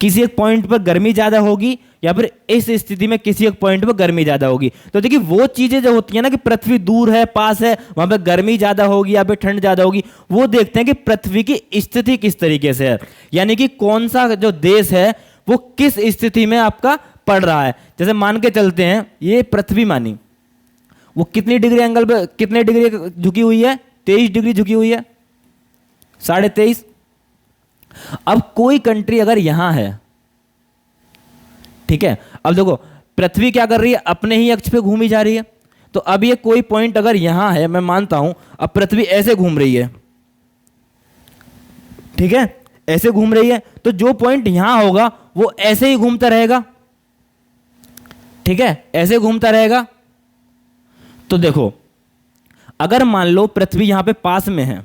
किसी एक पॉइंट पर गर्मी ज्यादा होगी या फिर इस स्थिति में किसी एक पॉइंट पर गर्मी ज्यादा होगी, तो देखिए वो चीजें जो होती है ना कि पृथ्वी दूर है पास है, वहां पे गर्मी ज्यादा होगी या फिर ठंड ज्यादा होगी, वो देखते हैं कि पृथ्वी की स्थिति किस तरीके से है, यानी कि कौन सा जो देश है वो किस स्थिति में आपका पड़ रहा है। जैसे मान के चलते हैं ये पृथ्वी मानी, वो कितनी डिग्री एंगल पे, कितने डिग्री झुकी हुई है, 23 डिग्री झुकी हुई है, 23.5। अब कोई कंट्री अगर यहां है, ठीक है, अब देखो पृथ्वी क्या कर रही है, अपने ही अक्ष पे घूमी जा रही है, तो अब ये कोई पॉइंट अगर यहां है, मैं मानता हूं अब पृथ्वी ऐसे घूम रही है, ठीक है, ऐसे घूम रही है, तो जो पॉइंट यहां होगा वो ऐसे ही घूमता रहेगा, ठीक है, ऐसे घूमता रहेगा। तो देखो अगर मान लो पृथ्वी यहां पे पास में है,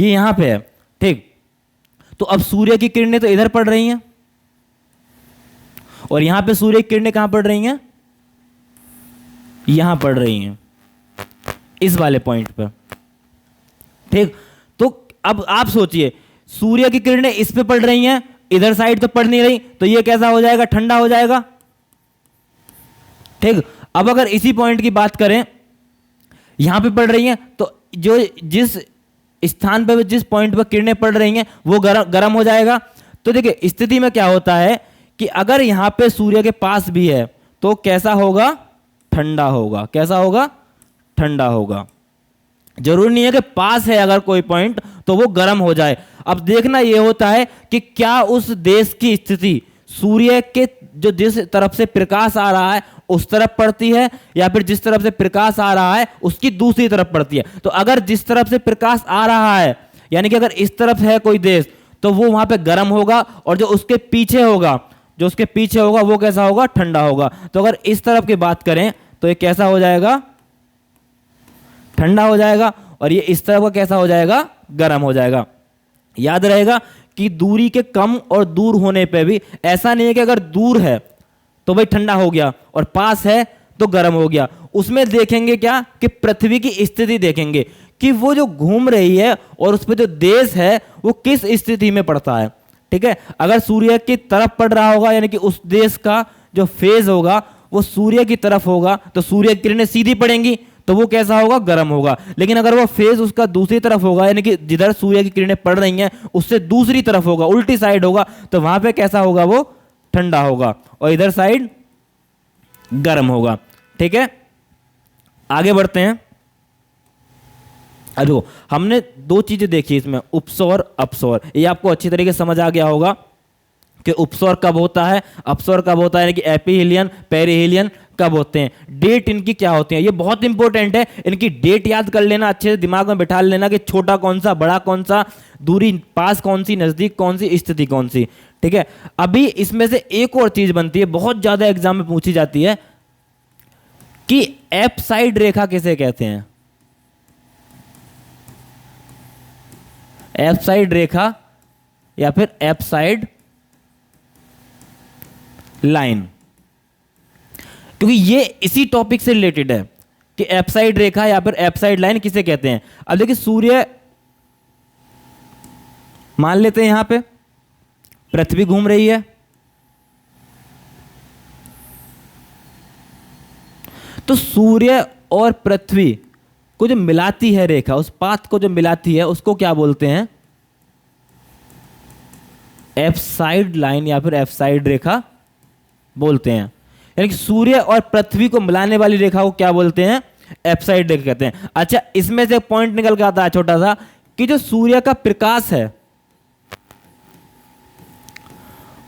ये यहां पे है, ठीक, तो अब सूर्य की किरणें तो इधर पड़ रही हैं और यहां पे सूर्य की किरणें कहां पड़ रही हैं, यहां पड़ रही हैं इस वाले पॉइंट पर, ठीक। तो अब आप सोचिए सूर्य की किरणें इस पे पड़ रही हैं, इधर साइड तो पड़ नहीं रही, तो ये कैसा हो जाएगा, ठंडा हो जाएगा, ठीक। अब अगर इसी पॉइंट की बात करें, यहां पे पड़ रही हैं, तो जो जिस स्थान पर जिस पॉइंट पर किरणें पड़ रही हैं वो गर्म हो जाएगा। तो देखिए स्थिति में क्या होता है कि अगर यहां पे सूर्य के पास भी है तो कैसा होगा, ठंडा होगा, कैसा होगा, ठंडा होगा। जरूरी नहीं है कि पास है अगर कोई पॉइंट तो वो गर्म हो जाए। अब देखना यह होता है कि क्या उस देश की स्थिति सूर्य के जो जिस तरफ से प्रकाश आ रहा है उस तरफ पड़ती है या फिर जिस तरफ से प्रकाश आ रहा है उसकी दूसरी तरफ पड़ती है। तो अगर जिस तरफ से प्रकाश आ रहा है, यानी कि अगर इस तरफ है कोई देश, तो वो वहां पे गर्म होगा, और जो उसके पीछे होगा, जो उसके पीछे होगा वो कैसा होगा, ठंडा होगा। तो अगर इस तरफ की बात करें तो ये कैसा हो जाएगा, ठंडा हो जाएगा, और ये इस तरफ का कैसा हो जाएगा, गर्म हो जाएगा। याद रहेगा कि दूरी के कम और दूर होने पे भी ऐसा नहीं है कि अगर दूर है तो भाई ठंडा हो गया और पास है तो गर्म हो गया। उसमें देखेंगे क्या कि पृथ्वी की स्थिति देखेंगे कि वो जो घूम रही है और उस पर जो देश है वो किस स्थिति में पड़ता है, ठीक है। अगर सूर्य की तरफ पड़ रहा होगा, यानी कि उस देश का जो फेज होगा वो सूर्य की तरफ होगा, तो सूर्य की किरणें सीधी पड़ेंगी तो वो कैसा होगा, गर्म होगा। लेकिन अगर वो फेज उसका दूसरी तरफ होगा, यानी कि जिधर सूर्य की किरणें पड़ रही हैं उससे दूसरी तरफ होगा, उल्टी साइड होगा, तो वहां पे कैसा होगा, वो ठंडा होगा, और इधर साइड गर्म होगा, ठीक है। आगे बढ़ते हैं। अब देखो हमने दो चीजें देखी इसमें, उपसौर अपसौर। ये आपको अच्छी तरीके से समझ आ गया होगा कि उपसौर कब होता है, अपसौर कब होता है, यानी कि एपीहीलियन पेरिहीलियन कब होते हैं, डेट इनकी क्या होती है। ये बहुत इंपॉर्टेंट है, इनकी डेट याद कर लेना, अच्छे से दिमाग में बैठा लेना कि छोटा कौन सा, बड़ा कौन सा, दूरी पास कौन सी, नजदीक कौन सी, स्थिति कौन सी, ठीक है। अभी इसमें से एक और चीज बनती है, बहुत ज्यादा एग्जाम में पूछी जाती है कि एप साइड रेखा किसे कहते हैं। एप साइड रेखा या फिर एप साइड लाइन, क्योंकि ये इसी टॉपिक से रिलेटेड है कि एप साइड रेखा या फिर एप साइड लाइन किसे कहते हैं। अब देखिए सूर्य मान लेते हैं यहां पे पृथ्वी घूम रही है, तो सूर्य और पृथ्वी को जो मिलाती है रेखा, उस पाथ को जो मिलाती है उसको क्या बोलते हैं, एप साइड लाइन या फिर एप साइड रेखा बोलते हैं। यानी कि सूर्य और पृथ्वी को मिलाने वाली रेखा को क्या बोलते हैं, एप साइड रेखा कहते हैं। अच्छा इसमें से पॉइंट निकल के आता है छोटा सा कि जो सूर्य का प्रकाश है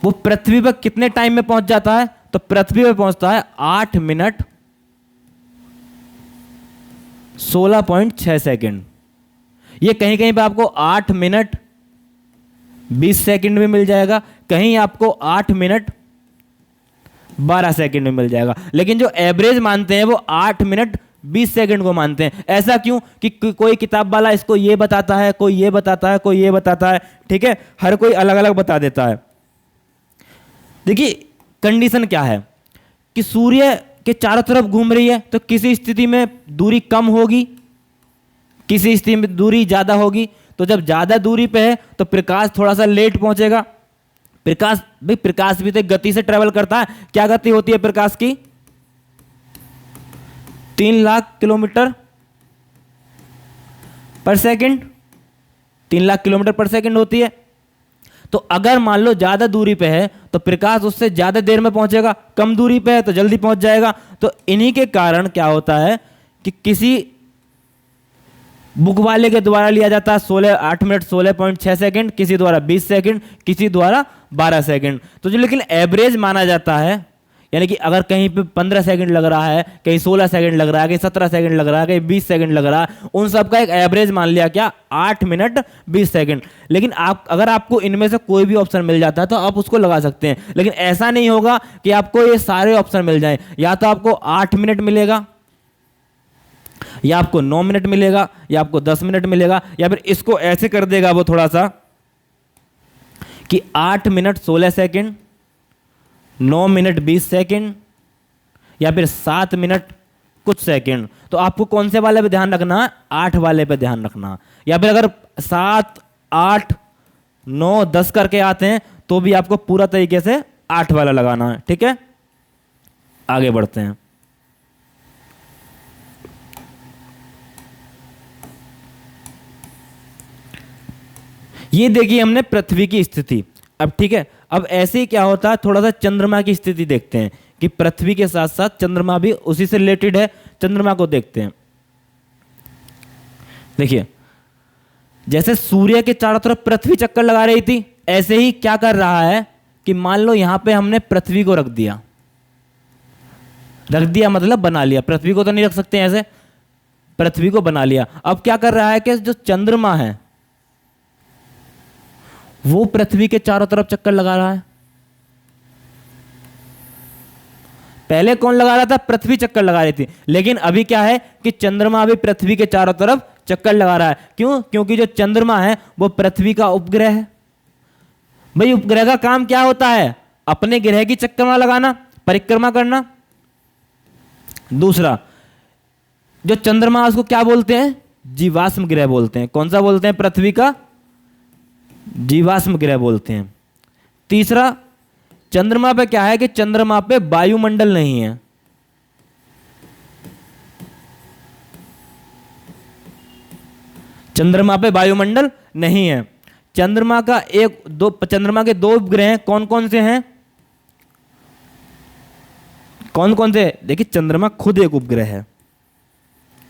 वो पृथ्वी पर कितने टाइम में पहुंच जाता है, तो पृथ्वी पर पहुंचता है 8 मिनट 16.6 सेकंड। ये कहीं कहीं पे आपको 8 मिनट 20 सेकंड में मिल जाएगा, कहीं आपको 8 मिनट 12 सेकंड में मिल जाएगा। लेकिन जो एवरेज मानते हैं वो 8 मिनट 20 सेकंड को मानते हैं। ऐसा क्यों कि कोई किताब वाला इसको ये बताता है, कोई ये बताता है, कोई ये बताता है, ठीक है, हर कोई अलग अलग बता देता है। देखिए कंडीशन क्या है कि सूर्य के चारों तरफ घूम रही है, तो किसी स्थिति में दूरी कम होगी, किसी स्थिति में दूरी ज्यादा होगी। तो जब ज्यादा दूरी पे है तो प्रकाश थोड़ा सा लेट पहुंचेगा। प्रकाश भाई, प्रकाश भी तो एक गति से ट्रेवल करता है। क्या गति होती है प्रकाश की? 3 लाख किलोमीटर पर सेकंड, 3 लाख किलोमीटर पर सेकंड होती है। तो अगर मान लो ज्यादा दूरी पे है तो प्रकाश उससे ज्यादा देर में पहुंचेगा, कम दूरी पे है तो जल्दी पहुंच जाएगा। तो इन्हीं के कारण क्या होता है कि किसी बुक वाले के द्वारा लिया जाता है 8 मिनट 16.6 सेकंड, किसी द्वारा 20 सेकंड, किसी द्वारा 12 सेकंड। तो जो लेकिन एवरेज माना जाता है, यानी कि अगर कहीं पे 15 सेकंड लग रहा है, कहीं 16 सेकंड लग रहा है, कहीं 17 सेकंड लग रहा है, कहीं 20 सेकंड लग रहा है, उन सब का एक एवरेज मान लिया क्या? 8 मिनट 20 सेकंड। लेकिन अगर आपको इनमें से कोई भी ऑप्शन मिल जाता है तो आप उसको लगा सकते हैं। लेकिन ऐसा नहीं होगा कि आपको ये सारे ऑप्शन मिल जाएं। या तो आपको 8 मिनट मिलेगा, या आपको 9 मिनट मिलेगा, या आपको 10 मिनट मिलेगा, या फिर इसको ऐसे कर देगा वो थोड़ा सा कि 8 मिनट 16 सेकंड, 9 मिनट 20 सेकंड, या फिर 7 मिनट कुछ सेकंड। तो आपको कौन से वाले पे ध्यान रखना है? 8 वाले पे ध्यान रखना। या फिर अगर 7, 8, 9, 10 करके आते हैं तो भी आपको पूरा तरीके से 8 वाला लगाना है। ठीक है, आगे बढ़ते हैं। ये देखिए हमने पृथ्वी की स्थिति। अब ठीक है, अब ऐसे ही क्या होता है, थोड़ा सा चंद्रमा की स्थिति देखते हैं कि पृथ्वी के साथ साथ चंद्रमा भी उसी से रिलेटेड है। चंद्रमा को देखते हैं। देखिए जैसे सूर्य के चारों तरफ पृथ्वी चक्कर लगा रही थी, ऐसे ही क्या कर रहा है कि मान लो यहां पे हमने पृथ्वी को रख दिया। रख दिया मतलब बना लिया, पृथ्वी को तो नहीं रख सकते ऐसे, पृथ्वी को बना लिया। अब क्या कर रहा है कि जो चंद्रमा है वो पृथ्वी के चारों तरफ चक्कर लगा रहा है। पहले कौन लगा रहा था? पृथ्वी चक्कर लगा रही थी। लेकिन अभी क्या है कि चंद्रमा भी पृथ्वी के चारों तरफ चक्कर लगा रहा है। क्यों? क्योंकि जो चंद्रमा है वो पृथ्वी का उपग्रह है। भाई उपग्रह का काम क्या होता है? अपने ग्रह की चक्कर लगाना, परिक्रमा करना। दूसरा, जो चंद्रमा उसको क्या बोलते हैं? जीवाश्म ग्रह बोलते हैं। कौन सा बोलते हैं? पृथ्वी का जीवाश्म ग्रह बोलते हैं। तीसरा, चंद्रमा पे क्या है कि चंद्रमा पे वायुमंडल नहीं है। चंद्रमा पे वायुमंडल नहीं है। चंद्रमा के 2 उपग्रह हैं। कौन कौन से हैं? कौन कौन से? देखिए चंद्रमा खुद एक उपग्रह है।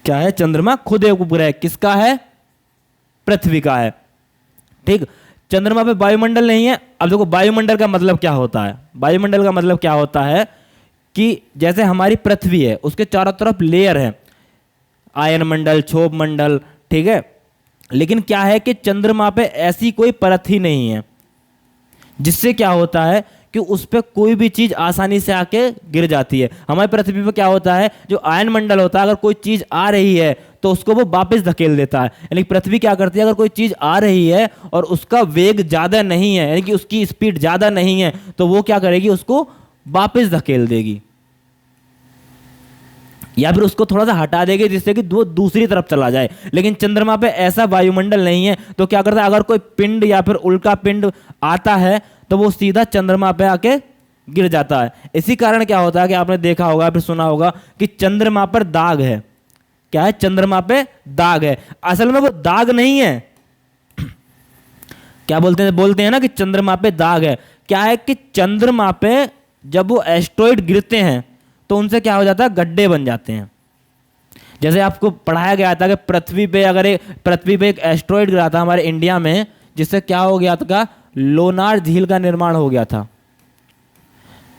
क्या है? चंद्रमा खुद एक उपग्रह है। किसका है? पृथ्वी का है। ठीक, चंद्रमा पे वायुमंडल नहीं है। अब देखो वायुमंडल का मतलब क्या होता है? वायुमंडल का मतलब क्या होता है कि जैसे हमारी पृथ्वी है उसके चारों तरफ लेयर है, आयन मंडल, क्षोभ मंडल, ठीक है। लेकिन क्या है कि चंद्रमा पे ऐसी कोई परत ही नहीं है जिससे क्या होता है कि उस पर कोई भी चीज आसानी से आके गिर जाती है। हमारी पृथ्वी पर क्या होता है, जो आयन मंडल होता है, अगर कोई चीज आ रही है तो उसको वो वापस धकेल देता है। यानी पृथ्वी क्या करती है, अगर कोई चीज आ रही है और उसका वेग ज्यादा नहीं है, यानी कि उसकी स्पीड ज्यादा नहीं है, तो वो क्या करेगी, उसको वापस धकेल देगी या फिर उसको थोड़ा सा हटा देगी जिससे कि वो दूसरी तरफ चला जाए। लेकिन चंद्रमा पे ऐसा वायुमंडल नहीं है, तो क्या करता है, अगर कोई पिंड या फिर उल्का पिंड आता है तो वो सीधा चंद्रमा पे आके गिर जाता है। इसी कारण क्या होता है कि आपने देखा होगा फिर सुना होगा कि चंद्रमा पर दाग है। क्या है? चंद्रमा पे दाग है। असल में वो दाग नहीं है। क्या बोलते हैं ना कि चंद्रमा पे दाग है। क्या है कि चंद्रमा पे जब वो एस्ट्रॉइड गिरते हैं तो उनसे क्या हो जाता है, गड्ढे बन जाते हैं। जैसे आपको पढ़ाया गया था कि पृथ्वी पे एक एस्ट्रॉइड गिरा था हमारे इंडिया में, जिससे क्या हो गया था, लोनार झील का निर्माण हो गया था।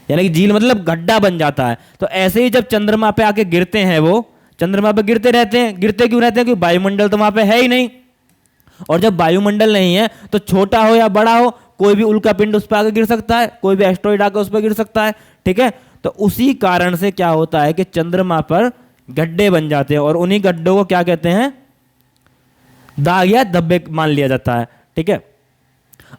यानी कि झील मतलब गड्ढा बन जाता है। तो ऐसे ही जब चंद्रमा पे आके गिरते हैं, वो चंद्रमा पे गिरते रहते हैं। गिरते क्यों रहते हैं? क्योंकि वायुमंडल तो वहां पे है ही नहीं, और जब वायुमंडल नहीं है तो छोटा हो या बड़ा हो, कोई भी उल्का पिंड उस पर आके गिर सकता है, कोई भी एस्ट्रॉइड आके उस पर गिर सकता है। ठीक है, तो उसी कारण से क्या होता है कि चंद्रमा पर गड्ढे बन जाते हैं और उन्हीं गड्ढों को क्या कहते हैं, दाग या धब्बे मान लिया जाता है। ठीक है,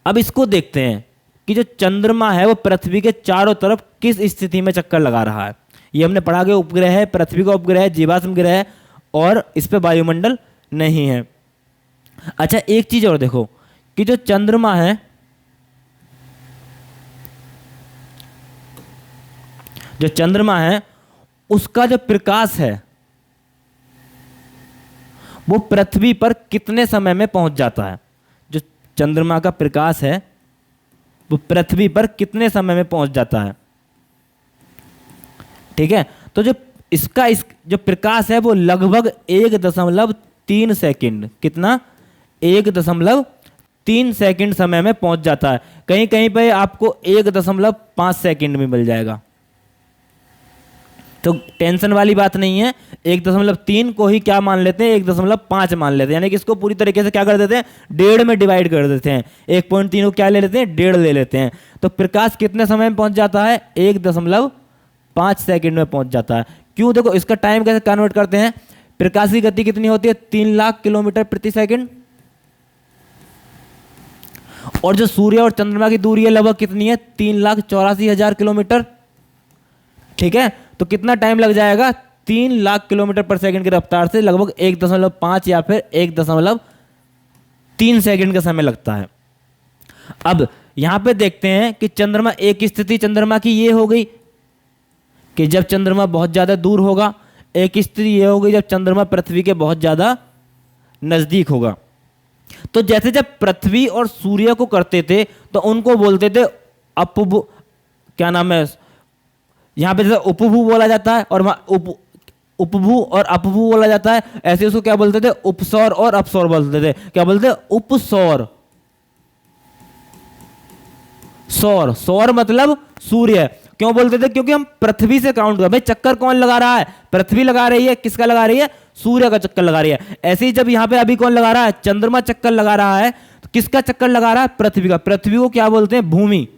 अब इसको देखते हैं कि जो चंद्रमा है वो पृथ्वी के चारों तरफ किस स्थिति में चक्कर लगा रहा है। ये हमने पढ़ा कि उपग्रह है, पृथ्वी का उपग्रह है, जीवाश्म ग्रह है और इस पे वायुमंडल नहीं है। अच्छा, एक चीज और देखो कि जो चंद्रमा है, जो चंद्रमा है उसका जो प्रकाश है वो पृथ्वी पर कितने समय में पहुंच जाता है। जो चंद्रमा का प्रकाश है वो पृथ्वी पर कितने समय में पहुंच जाता है। ठीक है, तो जो जो प्रकाश है वो लगभग 1.3 सेकंड, कितना, 1.3 सेकंड समय में पहुंच जाता है। कहीं कहीं पे आपको 1.5 सेकंड में मिल जाएगा, तो टेंशन वाली बात नहीं है। 1.3 को ही क्या मान लेते हैं, 1.5 मान लेते हैं, यानी कि इसको पूरी तरीके से क्या कर देते हैं, 1.5 में डिवाइड कर देते हैं। 1.3 को क्या ले लेते हैं, 1.5 ले लेते हैं। तो प्रकाश कितने समय में पहुंच जाता है, 1.5 सेकंड में पहुंच जाता है। क्यों, देखो इसका टाइम कैसे कन्वर्ट करते हैं। प्रकाश की गति कितनी होती है, 3 लाख किलोमीटर प्रति सेकंड, और जो सूर्य और चंद्रमा की दूरी है लगभग कितनी है, 3,84,000 किलोमीटर। ठीक है, तो कितना टाइम लग जाएगा, 3 लाख किलोमीटर पर सेकंड की रफ्तार से लगभग 1.5 या फिर 1.3 सेकंड का समय लगता है। अब यहां पे देखते हैं कि चंद्रमा, एक स्थिति चंद्रमा की ये हो गई कि जब चंद्रमा बहुत ज्यादा दूर होगा, एक स्थिति ये हो गई जब चंद्रमा पृथ्वी के बहुत ज्यादा नजदीक होगा। तो जैसे जब पृथ्वी और सूर्य को करते थे तो उनको बोलते थे अपभू, क्या नाम है, यहां पे जैसे उपभू बोला जाता है और उपभू और अपभू बोला जाता है, ऐसे उसको क्या बोलते थे, उपसौर और अपसौर बोलते थे। क्या बोलते थे, उपसौर। सौर, सौर मतलब सूर्य। क्यों बोलते थे, क्योंकि हम पृथ्वी से काउंट कर, भाई चक्कर कौन लगा रहा है, पृथ्वी लगा रही है, किसका लगा रही है, सूर्य का चक्कर लगा रही है। ऐसे ही जब यहां पे अभी कौन लगा रहा है, चंद्रमा चक्कर लगा रहा है, तो किसका चक्कर लगा रहा है, पृथ्वी का। पृथ्वी को क्या बोलते हैं, भूमि।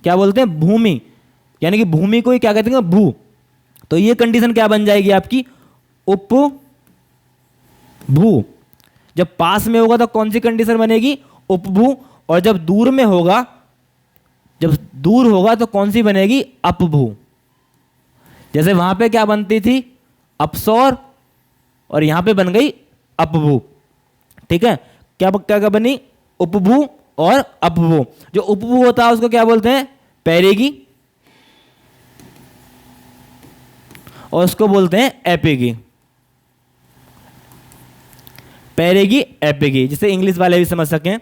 क्या बोलते हैं, भूमि, यानी कि भूमि को ही क्या कहते हैं, भू। तो ये कंडीशन क्या बन जाएगी आपकी, उपभू। जब पास में होगा तो कौन सी कंडीशन बनेगी, उपभू, और जब दूर में होगा, जब दूर होगा तो कौन सी बनेगी, अपभू। जैसे वहां पे क्या बनती थी, अपसौर, और यहां पे बन गई अपभू। ठीक है, क्या क्या क्या बनी, उपभू और अपभू। जो उपभू होता है उसको क्या बोलते हैं, पैरेगी, और उसको बोलते हैं एपेगी। पैरेगी, एपेगी, जिसे इंग्लिश वाले भी समझ सकें।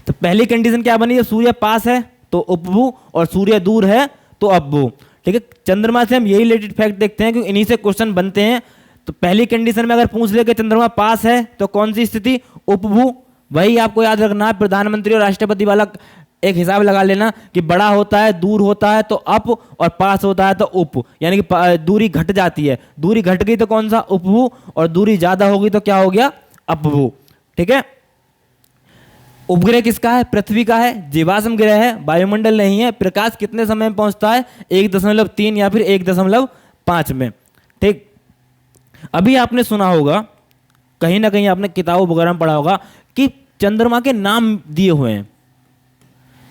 तो पहली कंडीशन क्या बनी, जब सूर्य पास है तो उपभू और सूर्य दूर है तो अपभू। ठीक है, चंद्रमा से हम यही रिलेटेड फैक्ट देखते हैं क्योंकि इन्हीं से क्वेश्चन बनते हैं। तो पहली कंडीशन में अगर पूछ ले कि चंद्रमा पास है तो कौन सी स्थिति, उपभू। वही आपको याद रखना है, प्रधानमंत्री और राष्ट्रपति वाला एक हिसाब लगा लेना कि बड़ा होता है, दूर होता है तो अप, और पास होता है तो उप, यानी कि दूरी घट जाती है। दूरी घट गई तो कौन सा, उपभू, और दूरी ज्यादा होगी तो क्या हो गया, अपभू। ठीक है, उपग्रह किसका है, पृथ्वी का है, जीवाश्म ग्रह है, वायुमंडल नहीं है। प्रकाश कितने समय में पहुंचता है, 1.3 या फिर 1.5 में। ठीक, अभी आपने सुना होगा, कहीं ना कहीं आपने किताबों वगैरह में पढ़ा होगा कि चंद्रमा के नाम दिए हुए हैं।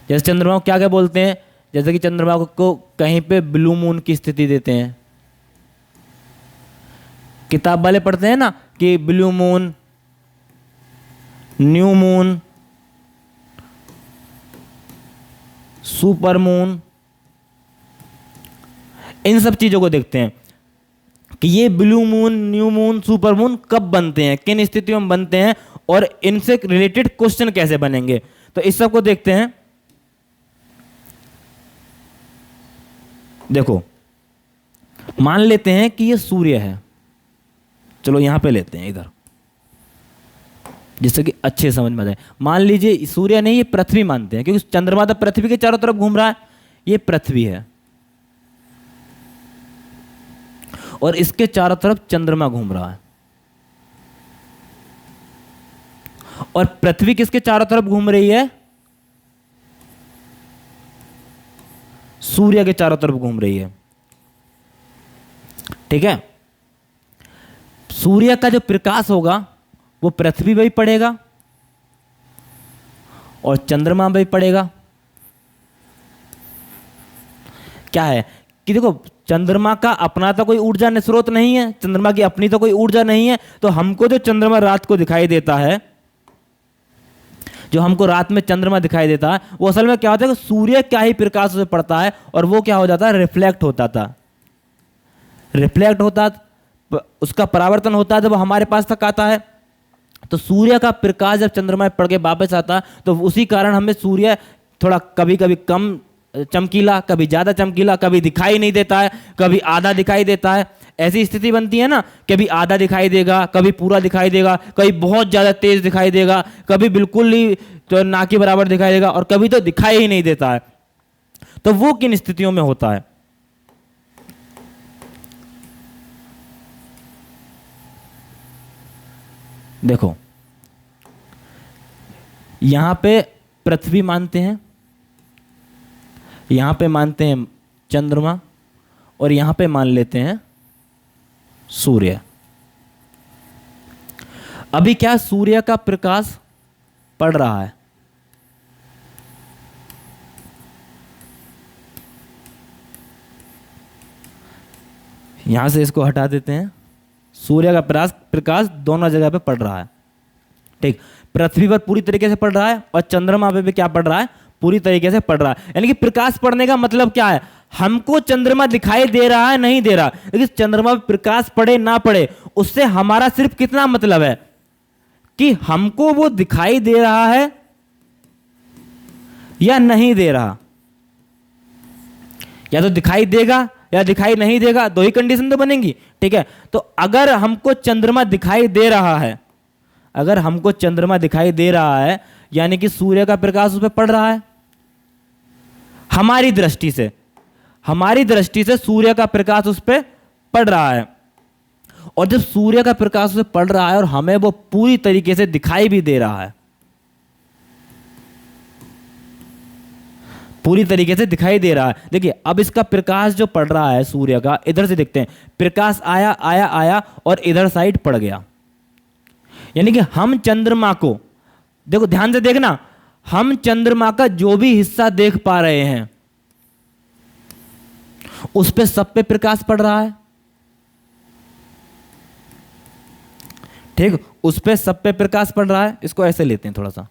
जैसे चंद्रमा को क्या क्या बोलते हैं, जैसे कि चंद्रमा को कहीं पे ब्लू मून की स्थिति देते हैं। किताब वाले पढ़ते हैं ना कि blue moon, new moon, supermoon, इन सब चीजों को देखते हैं कि ये blue moon, new moon, supermoon कब बनते हैं, किन स्थितियों में बनते हैं, और इनसे रिलेटेड क्वेश्चन कैसे बनेंगे। तो इस सब को देखते हैं। देखो, मान लेते हैं कि ये सूर्य है, चलो यहां पे लेते हैं इधर, जिससे कि अच्छे समझ में आ जाए। मान लीजिए सूर्य नहीं, ये पृथ्वी मानते हैं, क्योंकि चंद्रमा तो पृथ्वी के चारों तरफ घूम रहा है। ये पृथ्वी है और इसके चारों तरफ चंद्रमा घूम रहा है, और पृथ्वी किसके चारों तरफ घूम रही है, सूर्य के चारों तरफ घूम रही है। ठीक है, सूर्य का जो प्रकाश होगा वो पृथ्वी पे भी पड़ेगा और चंद्रमा पे भी पड़ेगा। क्या है कि देखो, चंद्रमा का अपना तो कोई ऊर्जा स्रोत नहीं है, चंद्रमा की अपनी तो कोई ऊर्जा नहीं है, तो हमको जो चंद्रमा रात को दिखाई देता है, जो हमको रात में चंद्रमा दिखाई देता है, वो असल में क्या होता है कि सूर्य क्या ही प्रकाश उसे पड़ता है और वो क्या हो जाता है, रिफ्लेक्ट होता था। रिफ्लेक्ट होता, उसका परावर्तन होता है जब हमारे पास तक आता है। तो सूर्य का प्रकाश जब चंद्रमा पे पड़ के वापस आता है तो उसी कारण हमें सूर्य थोड़ा कभी कभी कम चमकीला, कभी ज्यादा चमकीला, कभी दिखाई नहीं देता है, कभी आधा दिखाई देता है। ऐसी स्थिति बनती है ना, कभी आधा दिखाई देगा, कभी पूरा दिखाई देगा, कभी बहुत ज्यादा तेज दिखाई देगा, कभी बिल्कुल ही तो ना के बराबर दिखाई देगा और कभी तो दिखाई ही नहीं देता है। तो वो किन स्थितियों में होता है? देखो, यहां पे पृथ्वी मानते हैं, यहां पे मानते हैं चंद्रमा और यहां पे मान लेते हैं सूर्य। अभी क्या सूर्य का प्रकाश पड़ रहा है, यहां से इसको हटा देते हैं। सूर्य का प्रकाश दोनों जगह पे पड़ रहा है। ठीक, पृथ्वी पर पूरी तरीके से पड़ रहा है और चंद्रमा पे भी क्या पड़ रहा है, पूरी तरीके से पड़ रहा है। यानी कि प्रकाश पड़ने का मतलब क्या है, हमको चंद्रमा दिखाई दे रहा है नहीं दे रहा, लेकिन चंद्रमा पे प्रकाश पड़े ना पड़े उससे हमारा सिर्फ कितना मतलब है कि हमको वो दिखाई दे रहा है या नहीं दे रहा। या तो दिखाई देगा या दिखाई नहीं देगा, दो ही कंडीशन तो बनेंगी। ठीक है, तो अगर हमको चंद्रमा दिखाई दे रहा है, अगर हमको चंद्रमा दिखाई दे रहा है यानी कि सूर्य का प्रकाश उस पर पड़ रहा है। हमारी दृष्टि से, हमारी दृष्टि से सूर्य का प्रकाश उस पर पड़ रहा है और जब सूर्य का प्रकाश उस पर पड़ रहा है और हमें वो पूरी तरीके से दिखाई भी दे रहा है, पूरी तरीके से दिखाई दे रहा है। देखिए, अब इसका प्रकाश जो पड़ रहा है सूर्य का, इधर से देखते हैं, प्रकाश आया आया आया और इधर साइड पड़ गया। यानी कि हम चंद्रमा को, देखो ध्यान से देखना, हम चंद्रमा का जो भी हिस्सा देख पा रहे हैं उस पे सब पे प्रकाश पड़ रहा है। ठीक, उस पे सब पे प्रकाश पड़ रहा है। इसको ऐसे लेते हैं थोड़ा सा,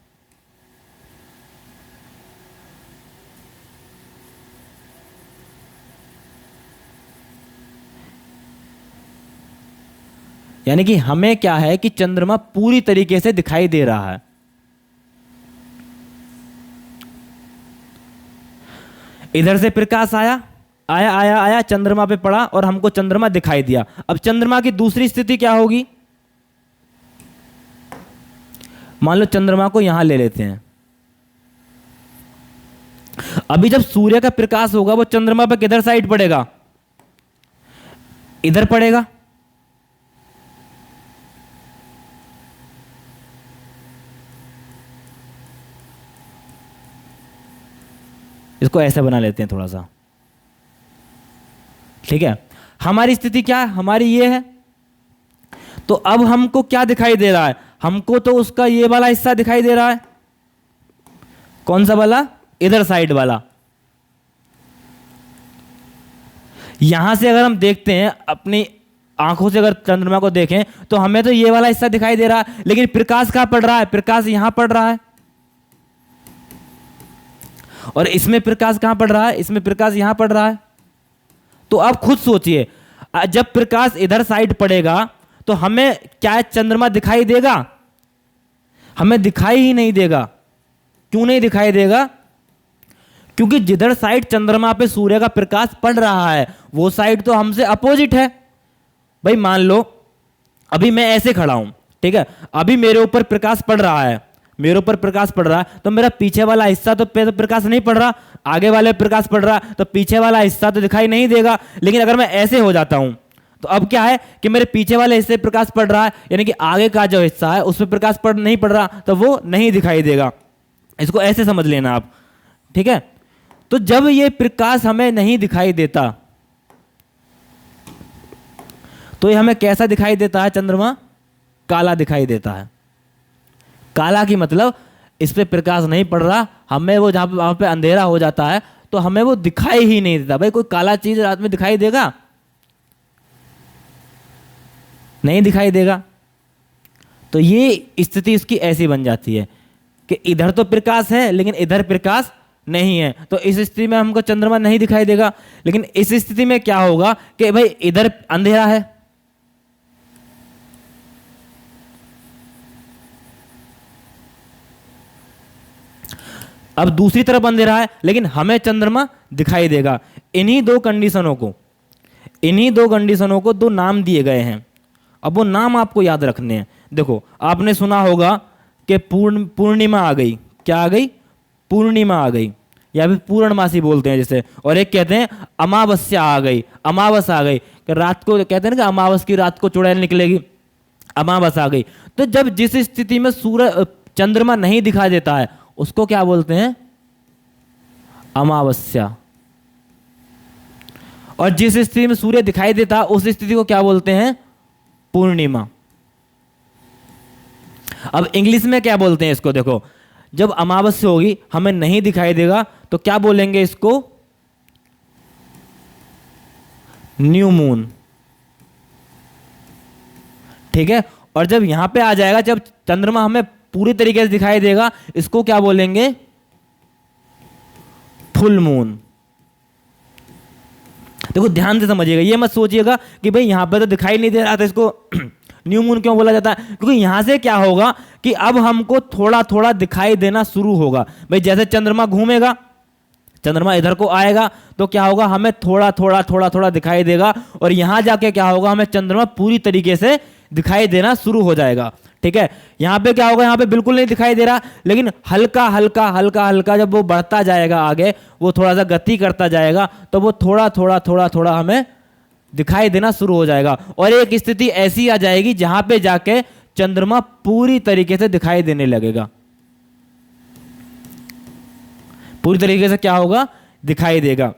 यानी कि हमें क्या है कि चंद्रमा पूरी तरीके से दिखाई दे रहा है। इधर से प्रकाश आया आया आया आया, चंद्रमा पे पड़ा और हमको चंद्रमा दिखाई दिया। अब चंद्रमा की दूसरी स्थिति क्या होगी, मान लो चंद्रमा को यहां ले लेते हैं। अभी जब सूर्य का प्रकाश होगा वो चंद्रमा पे किधर साइड पड़ेगा, इधर पड़ेगा। इसको ऐसे बना लेते हैं थोड़ा सा। ठीक है, हमारी स्थिति क्या है, हमारी ये है। तो अब हमको क्या दिखाई दे रहा है, हमको तो उसका ये वाला हिस्सा दिखाई दे रहा है। कौन सा वाला, इधर साइड वाला। यहां से अगर हम देखते हैं अपनी आंखों से, अगर चंद्रमा को देखें तो हमें तो ये वाला हिस्सा दिखाई दे रहा है, लेकिन प्रकाश कहां पड़ रहा है, प्रकाश यहां पड़ रहा है। और इसमें प्रकाश कहां पड़ रहा है, इसमें प्रकाश यहां पड़ रहा है। तो आप खुद सोचिए, जब प्रकाश इधर साइड पड़ेगा तो हमें क्या चंद्रमा दिखाई देगा, हमें दिखाई ही नहीं देगा। क्यों नहीं दिखाई देगा, क्योंकि जिधर साइड चंद्रमा पे सूर्य का प्रकाश पड़ रहा है वो साइड तो हमसे अपोजिट है। भाई मान लो अभी मैं ऐसे खड़ा हूं, ठीक है, अभी मेरे ऊपर प्रकाश पड़ रहा है, मेरे ऊपर प्रकाश पड़ रहा है, तो मेरा पीछे वाला हिस्सा तो प्रकाश नहीं पड़ रहा, आगे वाले प्रकाश पड़ रहा, तो पीछे वाला हिस्सा तो दिखाई नहीं देगा। लेकिन अगर मैं ऐसे हो जाता हूं तो अब क्या है कि मेरे पीछे वाले हिस्से प्रकाश पड़ रहा है, यानी कि आगे का जो हिस्सा है उसमें प्रकाश नहीं पड़ रहा, तो वो नहीं दिखाई देगा। इसको ऐसे समझ लेना आप, ठीक है। तो जब ये प्रकाश हमें नहीं दिखाई देता तो ये हमें कैसा दिखाई देता है? चंद्रमा काला दिखाई देता है। काला की मतलब इस पे प्रकाश नहीं पड़ रहा, हमें वो जहां पे वहां पे अंधेरा हो जाता है तो हमें वो दिखाई ही नहीं देता। भाई कोई काला चीज रात में दिखाई देगा? नहीं दिखाई देगा। तो ये स्थिति इसकी ऐसी बन जाती है कि इधर तो प्रकाश है लेकिन इधर प्रकाश नहीं है, तो इस स्थिति में हमको चंद्रमा नहीं दिखाई देगा। लेकिन इस स्थिति में क्या होगा कि भाई इधर अंधेरा है, अब दूसरी तरफ अंधेरा है लेकिन हमें चंद्रमा दिखाई देगा। इन्हीं दो कंडीशनों को दो नाम दिए गए हैं। अब वो नाम आपको याद रखने हैं। देखो आपने सुना होगा कि पूर्णिमा आ गई। क्या आ गई? पूर्णिमा आ गई, या फिर पूर्णमासी बोलते हैं जिसे। और एक कहते हैं अमावस्या आ गई, अमावस आ गई, कि रात को कहते हैं ना कि अमावस की रात को चुड़ैल निकलेगी, अमावस आ गई। तो जब जिस स्थिति में सूरज चंद्रमा नहीं दिखाई देता है उसको क्या बोलते हैं? अमावस्या। और जिस स्थिति में सूर्य दिखाई देता है उस स्थिति को क्या बोलते हैं? पूर्णिमा। अब इंग्लिश में क्या बोलते हैं इसको? देखो जब अमावस्या होगी हमें नहीं दिखाई देगा तो क्या बोलेंगे इसको? New moon. ठीक है। और जब यहां पे आ जाएगा, जब चंद्रमा हमें पूरी तरीके से दिखाई देगा, इसको क्या बोलेंगे? Full moon. देखो ध्यान से समझिएगा, ये मत सोचिएगा कि भाई यहां पे तो दिखाई नहीं दे रहा था, इसको न्यू मून क्यों बोला जाता है? क्योंकि यहां से क्या होगा कि अब हमको थोड़ा थोड़ा दिखाई देना शुरू होगा। भाई जैसे चंद्रमा घूमेगा, चंद्रमा इधर को आएगा तो क्या होगा? हमें थोड़ा थोड़ा थोड़ा थोड़ा दिखाई देगा, और यहां जाके क्या होगा? हमें चंद्रमा पूरी तरीके से दिखाई देना शुरू हो जाएगा। ठीक है। यहां पे क्या होगा? यहां पे बिल्कुल नहीं दिखाई दे रहा, लेकिन हल्का हल्का हल्का हल्का जब वो बढ़ता जाएगा आगे, वो थोड़ा सा गति करता जाएगा, तो वो थोड़ा थोड़ा थोड़ा थोड़ा हमें दिखाई देना शुरू हो जाएगा। और एक स्थिति ऐसी आ जाएगी जहां पे जाके चंद्रमा पूरी तरीके से दिखाई देने लगेगा। पूरी तरीके से क्या होगा? दिखाई देगा।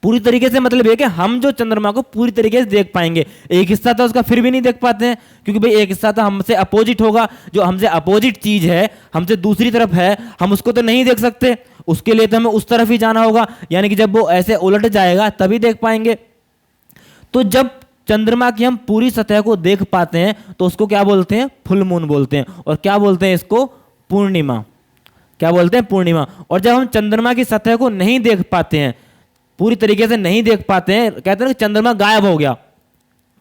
पूरी तरीके से मतलब ये कि हम जो चंद्रमा को पूरी तरीके से देख पाएंगे। एक हिस्सा तो उसका फिर भी नहीं देख पाते हैं, क्योंकि भाई एक हिस्सा तो हमसे अपोजिट होगा। जो हमसे अपोजिट चीज है, हमसे दूसरी तरफ है, हम उसको तो नहीं देख सकते। उसके लिए तो हमें उस तरफ ही जाना होगा, यानी कि जब वो ऐसे उलट जाएगा तभी देख पाएंगे। तो जब चंद्रमा की हम पूरी सतह को देख पाते हैं तो उसको क्या बोलते हैं? फुल मून बोलते हैं। और क्या बोलते हैं इसको? पूर्णिमा। क्या बोलते हैं? पूर्णिमा। और जब हम चंद्रमा की सतह को नहीं देख पाते हैं, पूरी तरीके से नहीं देख पाते हैं, कहते हैं कि चंद्रमा गायब हो गया,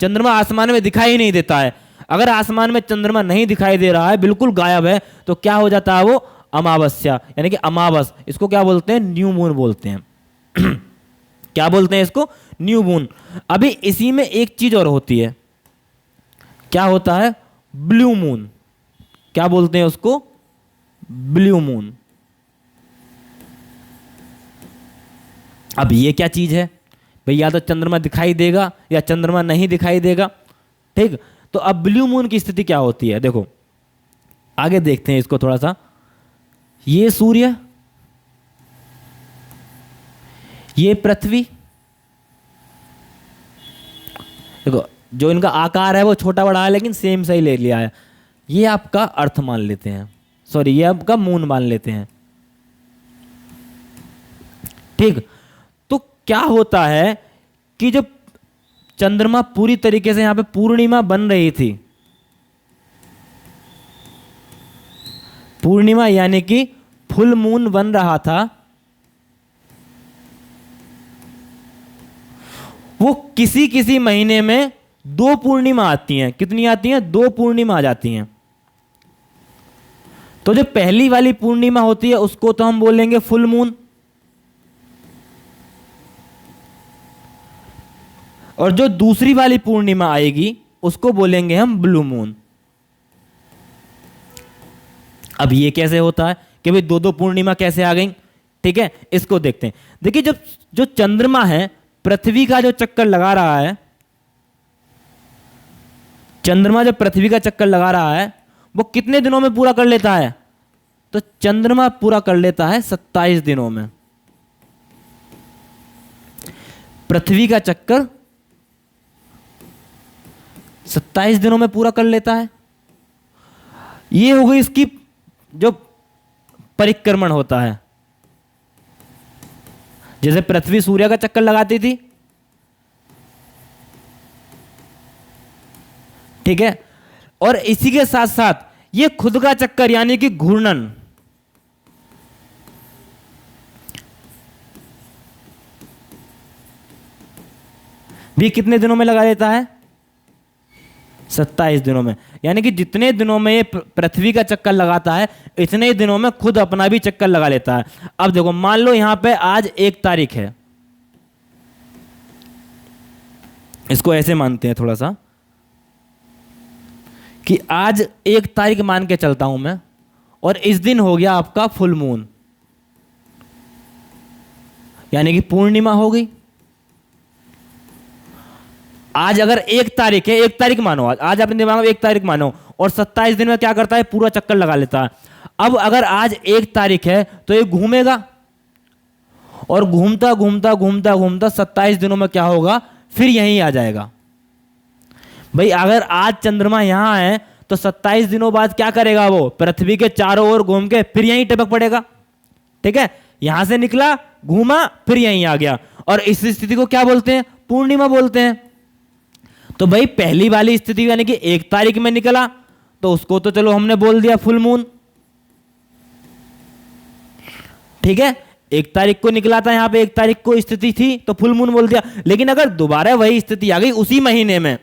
चंद्रमा आसमान में दिखाई ही नहीं देता है। अगर आसमान में चंद्रमा नहीं दिखाई दे रहा है, बिल्कुल गायब है, तो क्या हो जाता है? वो अमावस्या, यानी कि अमावस। इसको क्या बोलते हैं? न्यू मून बोलते हैं। क्या बोलते हैं इसको? New moon. अभी इसी में एक चीज और होती है। क्या होता है? Blue moon. क्या बोलते हैं उसको? Blue moon. अब ये क्या चीज है भाई? या तो चंद्रमा दिखाई देगा या चंद्रमा नहीं दिखाई देगा। ठीक। तो अब ब्लू मून की स्थिति क्या होती है? देखो आगे देखते हैं इसको थोड़ा सा। ये सूर्य, ये पृथ्वी, देखो जो इनका आकार है वो छोटा बड़ा है लेकिन सेम सही ले लिया है। ये आपका अर्थ मान लेते हैं, सॉरी ये आपका मून मान लेते हैं। ठीक। तो क्या होता है कि जब चंद्रमा पूरी तरीके से यहां पे पूर्णिमा बन रही थी, पूर्णिमा यानी कि फुल मून बन रहा था, वो किसी किसी महीने में 2 पूर्णिमा आती हैं। कितनी आती हैं? 2 पूर्णिमा आ जाती हैं। तो जो पहली वाली पूर्णिमा होती है उसको तो हम बोलेंगे फुल मून, और जो दूसरी वाली पूर्णिमा आएगी उसको बोलेंगे हम ब्लू मून। अब ये कैसे होता है कि भाई 2-2 पूर्णिमा कैसे आ गई? ठीक है, इसको देखते हैं। देखिए जब जो चंद्रमा है पृथ्वी का जो चक्कर लगा रहा है, चंद्रमा जब पृथ्वी का चक्कर लगा रहा है वो कितने दिनों में पूरा कर लेता है? तो चंद्रमा पूरा कर लेता है 27 दिनों में। पृथ्वी का चक्कर 27 दिनों में पूरा कर लेता है। ये हो गई इसकी जो परिक्रमण होता है। जैसे पृथ्वी सूर्य का चक्कर लगाती थी, ठीक है, और इसी के साथ साथ ये खुद का चक्कर यानी कि घूर्णन, भी कितने दिनों में लगा लेता है? 27 दिनों में। यानी कि जितने दिनों में ये पृथ्वी का चक्कर लगाता है, इतने ही दिनों में खुद अपना भी चक्कर लगा लेता है। अब देखो, मान लो यहां पे आज 1 तारीख है, इसको ऐसे मानते हैं थोड़ा सा कि आज 1 तारीख मान के चलता हूं मैं, और इस दिन हो गया आपका फुल मून, यानी कि पूर्णिमा हो गई। आज अगर 1 तारीख है, 1 तारीख मानो, आज अपने दिमाग में 1 तारीख मानो, और 27 दिन में क्या करता है? पूरा चक्कर लगा लेता है। अब अगर आज 1 तारीख है तो ये घूमेगा, और घूमता घूमता घूमता घूमता 27 दिनों में क्या होगा? फिर यहीं आ जाएगा। भाई अगर आज चंद्रमा यहां है तो 27 दिनों बाद क्या करेगा? वो पृथ्वी के चारों ओर घूम के फिर यहीं टपक पड़ेगा। ठीक है, यहां से निकला, घूमा, फिर यहीं आ गया, और इस स्थिति को क्या बोलते हैं? पूर्णिमा बोलते हैं। तो भाई पहली वाली स्थिति यानी कि 1 तारीख में निकला तो उसको तो चलो हमने बोल दिया फुल मून, ठीक है, 1 तारीख को निकला था, यहां पे 1 तारीख को स्थिति थी तो फुल मून बोल दिया। लेकिन अगर दोबारा वही स्थिति आ गई उसी महीने में,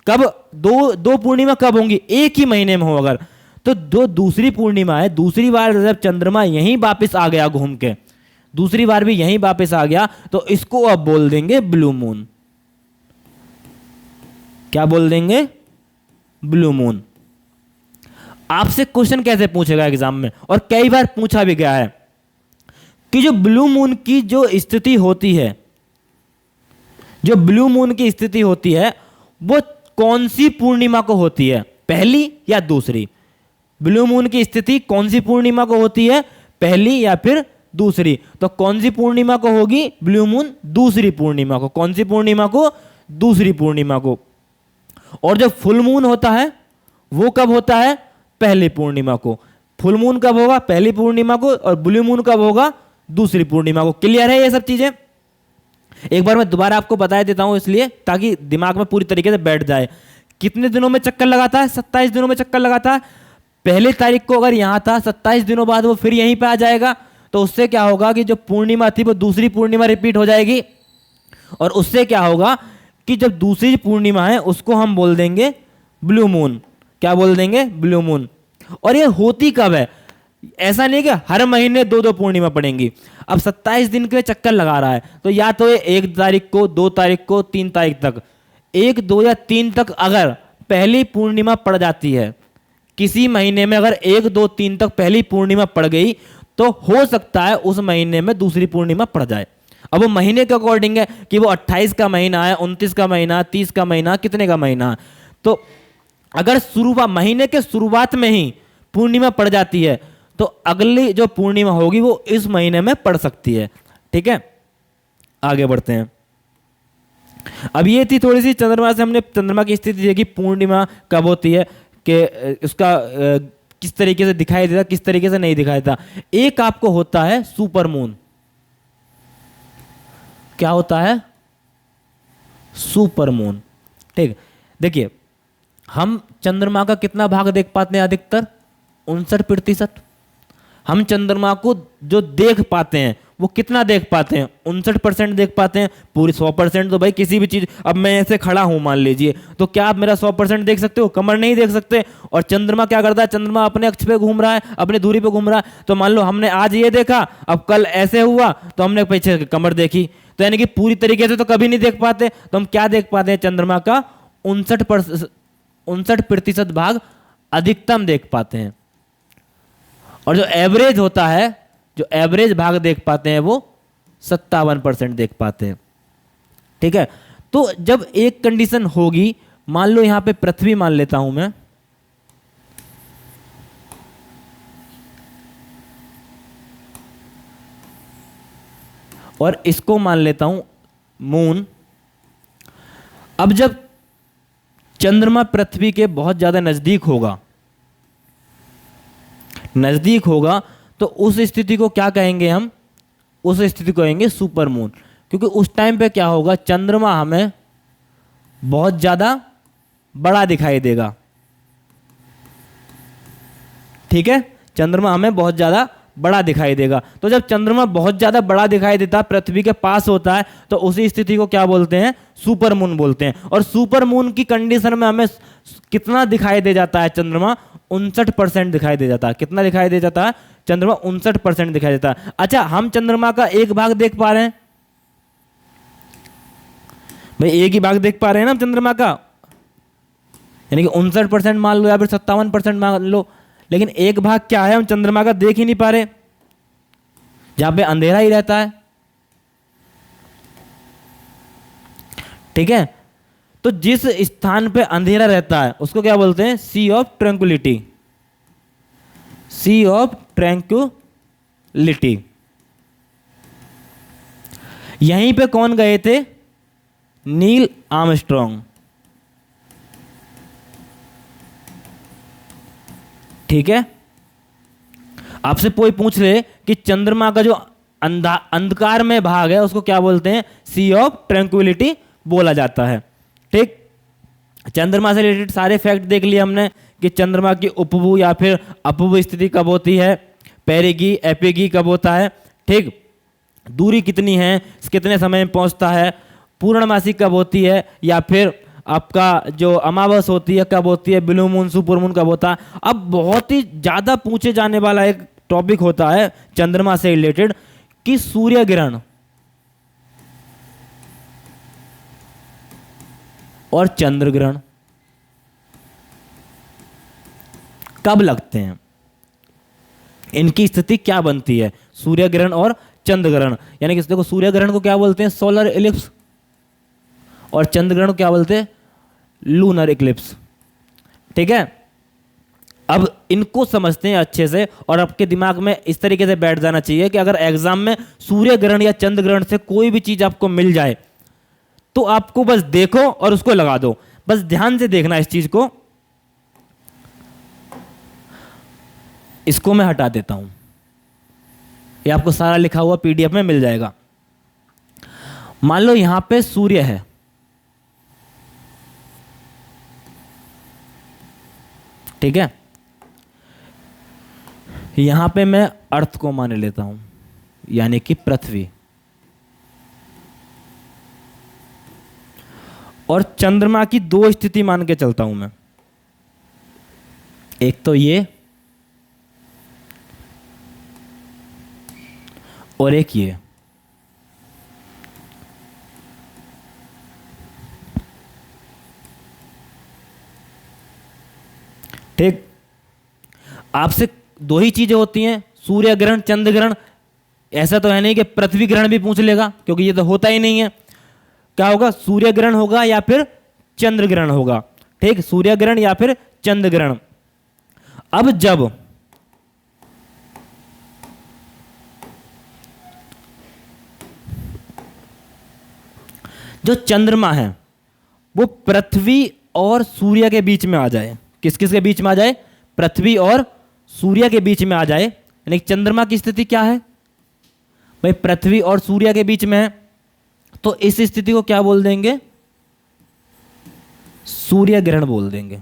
कब? दो पूर्णिमा कब होंगी? एक ही महीने में हो अगर, तो दूसरी पूर्णिमा है, दूसरी बार जब चंद्रमा यहीं वापस आ गया घूम के, दूसरी बार भी यहीं वापस आ गया, तो इसको अब बोल देंगे ब्लू मून। क्या बोल देंगे? Blue moon. आपसे क्वेश्चन कैसे पूछेगा एग्जाम में, और कई बार पूछा भी गया है कि जो ब्लू मून की जो स्थिति होती है, जो ब्लू मून की स्थिति होती है वो कौन सी पूर्णिमा को होती है, पहली या दूसरी? ब्लू मून की स्थिति कौन सी पूर्णिमा को होती है, पहली या फिर दूसरी? तो कौन सी पूर्णिमा को होगी ब्लू मून? दूसरी पूर्णिमा को। कौन सी पूर्णिमा को? दूसरी पूर्णिमा को। और जो फुल मून होता है वो कब होता है? पहली पूर्णिमा को। फुल मून कब होगा? पहली पूर्णिमा को। और ब्लू मून कब होगा? दूसरी पूर्णिमा को। क्लियर है ये सब चीजें? एक बार मैं दोबारा आपको बता देता हूं इसलिए ताकि दिमाग में पूरी तरीके से बैठ जाए। कितने दिनों में चक्कर लगाता है? 27 दिनों में चक्कर लगाता है। पहली तारीख को अगर यहां था, 27 दिनों बाद वो फिर यहीं पे आ जाएगा, तो उससे क्या होगा कि जो पूर्णिमा थी वो दूसरी पूर्णिमा रिपीट हो जाएगी, और उससे क्या होगा कि जब दूसरी पूर्णिमा है उसको हम बोल देंगे ब्लू मून। क्या बोल देंगे? Blue moon. और ये होती कब है? ऐसा नहीं कि हर महीने 2-2 पूर्णिमा पड़ेंगी। अब 27 दिन के चक्कर लगा रहा है तो या तो ये 1 तारीख को, 2 तारीख को, 3 तारीख तक, 1, 2 या 3 तक अगर पहली पूर्णिमा पड़ जाती है किसी महीने में, अगर 1, 2, 3 तक पहली पूर्णिमा पड़ गई तो हो सकता है उस महीने में दूसरी पूर्णिमा पड़ जाए। अब वो महीने के अकॉर्डिंग है कि वो 28 का महीना है, 29 का महीना, 30 का महीना, कितने का महीना है। तो अगर महीने के शुरुआत में ही पूर्णिमा पड़ जाती है तो अगली जो पूर्णिमा होगी वो इस महीने में पड़ सकती है। ठीक है, आगे बढ़ते हैं। अब ये थी थोड़ी सी चंद्रमा से हमने चंद्रमा की स्थिति देखी, पूर्णिमा कब होती है, कि उसका किस तरीके से दिखाई देता, किस तरीके से नहीं दिखाई देता। एक आपको होता है सुपर मून। क्या होता है? Super moon. ठीक, देखिए हम चंद्रमा का कितना भाग देख पाते हैं? अधिकतर 59%। हम चंद्रमा को जो देख पाते हैं वो कितना देख पाते हैं? 59% देख पाते हैं। पूरी 100% तो भाई किसी भी चीज, अब मैं ऐसे खड़ा हूं मान लीजिए, तो क्या आप मेरा 100% देख सकते हो? कमर नहीं देख सकते। और चंद्रमा क्या करता है? चंद्रमा अपने अक्ष पे घूम रहा है, अपने दूरी पे घूम रहा है। तो मान लो हमने आज ये देखा, अब कल ऐसे हुआ तो हमने पीछे कमर देखी, तो यानी कि पूरी तरीके से तो कभी नहीं देख पाते। तो हम क्या देख पाते हैं? चंद्रमा का 59% भाग अधिकतम देख पाते हैं। और जो एवरेज होता है, जो एवरेज भाग देख पाते हैं वो 57% देख पाते हैं। ठीक है, तो जब एक कंडीशन होगी, मान लो यहां पे पृथ्वी मान लेता हूं मैं, और इसको मान लेता हूं मून, अब जब चंद्रमा पृथ्वी के बहुत ज्यादा नजदीक होगा तो उस स्थिति को क्या कहेंगे हम? उस स्थिति को कहेंगे सुपर मून, क्योंकि उस टाइम पे क्या होगा, चंद्रमा हमें बहुत ज्यादा बड़ा दिखाई देगा। ठीक है, चंद्रमा हमें बहुत ज्यादा बड़ा दिखाई देगा। तो जब चंद्रमा बहुत ज्यादा बड़ा दिखाई देता है, पृथ्वी के पास होता है, तो उसी स्थिति को क्या बोलते हैं? सुपर मून बोलते हैं। और सुपर मून की कंडीशन में हमें कितना दिखाई दे जाता है? चंद्रमा 59% दिखाई दे जाता है। कितना दिखाई दे जाता है? चंद्रमा 59% दिखाई देता है। अच्छा, हम चंद्रमा का एक भाग देख पा रहे हैं भाई, एक ही भाग देख पा रहे हैं ना हम चंद्रमा का, यानी कि 59% मान लो या फिर 57% मान लो, लेकिन एक भाग क्या है, हम चंद्रमा का देख ही नहीं पा रहे, जहां पे अंधेरा ही रहता है। ठीक है, तो जिस स्थान पे अंधेरा रहता है उसको क्या बोलते हैं? Sea of tranquility. Sea of tranquility. यहीं पे कौन गए थे? Neil Armstrong. ठीक है, आपसे कोई पूछ ले कि चंद्रमा का जो अंधकार में भाग है उसको क्या बोलते हैं? सी ऑफ ट्रैंक्विलिटी बोला जाता है। ठीक, चंद्रमा से रिलेटेड सारे फैक्ट देख लिए हमने कि चंद्रमा की उपभू या फिर अपभू स्थिति कब होती है, पेरिगी एपिगी कब होता है, ठीक, दूरी कितनी है, कितने समय में पहुंचता है, पूर्णमासी कब होती है, या फिर आपका जो अमावस होती है कब होती है, ब्लू मून सुपर मून कब होता है। अब बहुत ही ज्यादा पूछे जाने वाला एक टॉपिक होता है चंद्रमा से रिलेटेड कि सूर्य ग्रहण और चंद्र ग्रहण कब लगते हैं, इनकी स्थिति क्या बनती है? सूर्य ग्रहण और चंद्र ग्रहण, यानी कि देखो, सूर्य ग्रहण को क्या बोलते हैं? सोलर इलिप्स, और चंद्र ग्रहण को क्या बोलते हैं? Lunar Eclipse. ठीक है, अब इनको समझते हैं अच्छे से, और आपके दिमाग में इस तरीके से बैठ जाना चाहिए कि अगर एग्जाम में सूर्य ग्रहण या चंद्र ग्रहण से कोई भी चीज आपको मिल जाए तो आपको बस देखो और उसको लगा दो, बस ध्यान से देखना इस चीज को। इसको मैं हटा देता हूं, ये आपको सारा लिखा हुआ पीडीएफ में मिल जाएगा। मान लो यहां पे सूर्य है, ठीक है, यहां पे मैं अर्थ को मान लेता हूं, यानी कि पृथ्वी, और चंद्रमा की दो स्थिति मान के चलता हूं मैं, एक तो ये और एक ये। ठीक, आपसे दो ही चीजें होती हैं, सूर्य ग्रहण चंद्र ग्रहण। ऐसा तो है नहीं कि पृथ्वी ग्रहण भी पूछ लेगा, क्योंकि ये तो होता ही नहीं है। क्या होगा? सूर्य ग्रहण होगा या फिर चंद्र ग्रहण होगा। ठीक, सूर्य ग्रहण या फिर चंद्र ग्रहण। अब जब जो चंद्रमा है वो पृथ्वी और सूर्य के बीच में आ जाए, किस किस के बीच में आ जाए? पृथ्वी और सूर्य के बीच में आ जाए, यानी चंद्रमा की स्थिति क्या है भाई? पृथ्वी और सूर्य के बीच में है, तो इस स्थिति को क्या बोल देंगे? सूर्य ग्रहण बोल देंगे।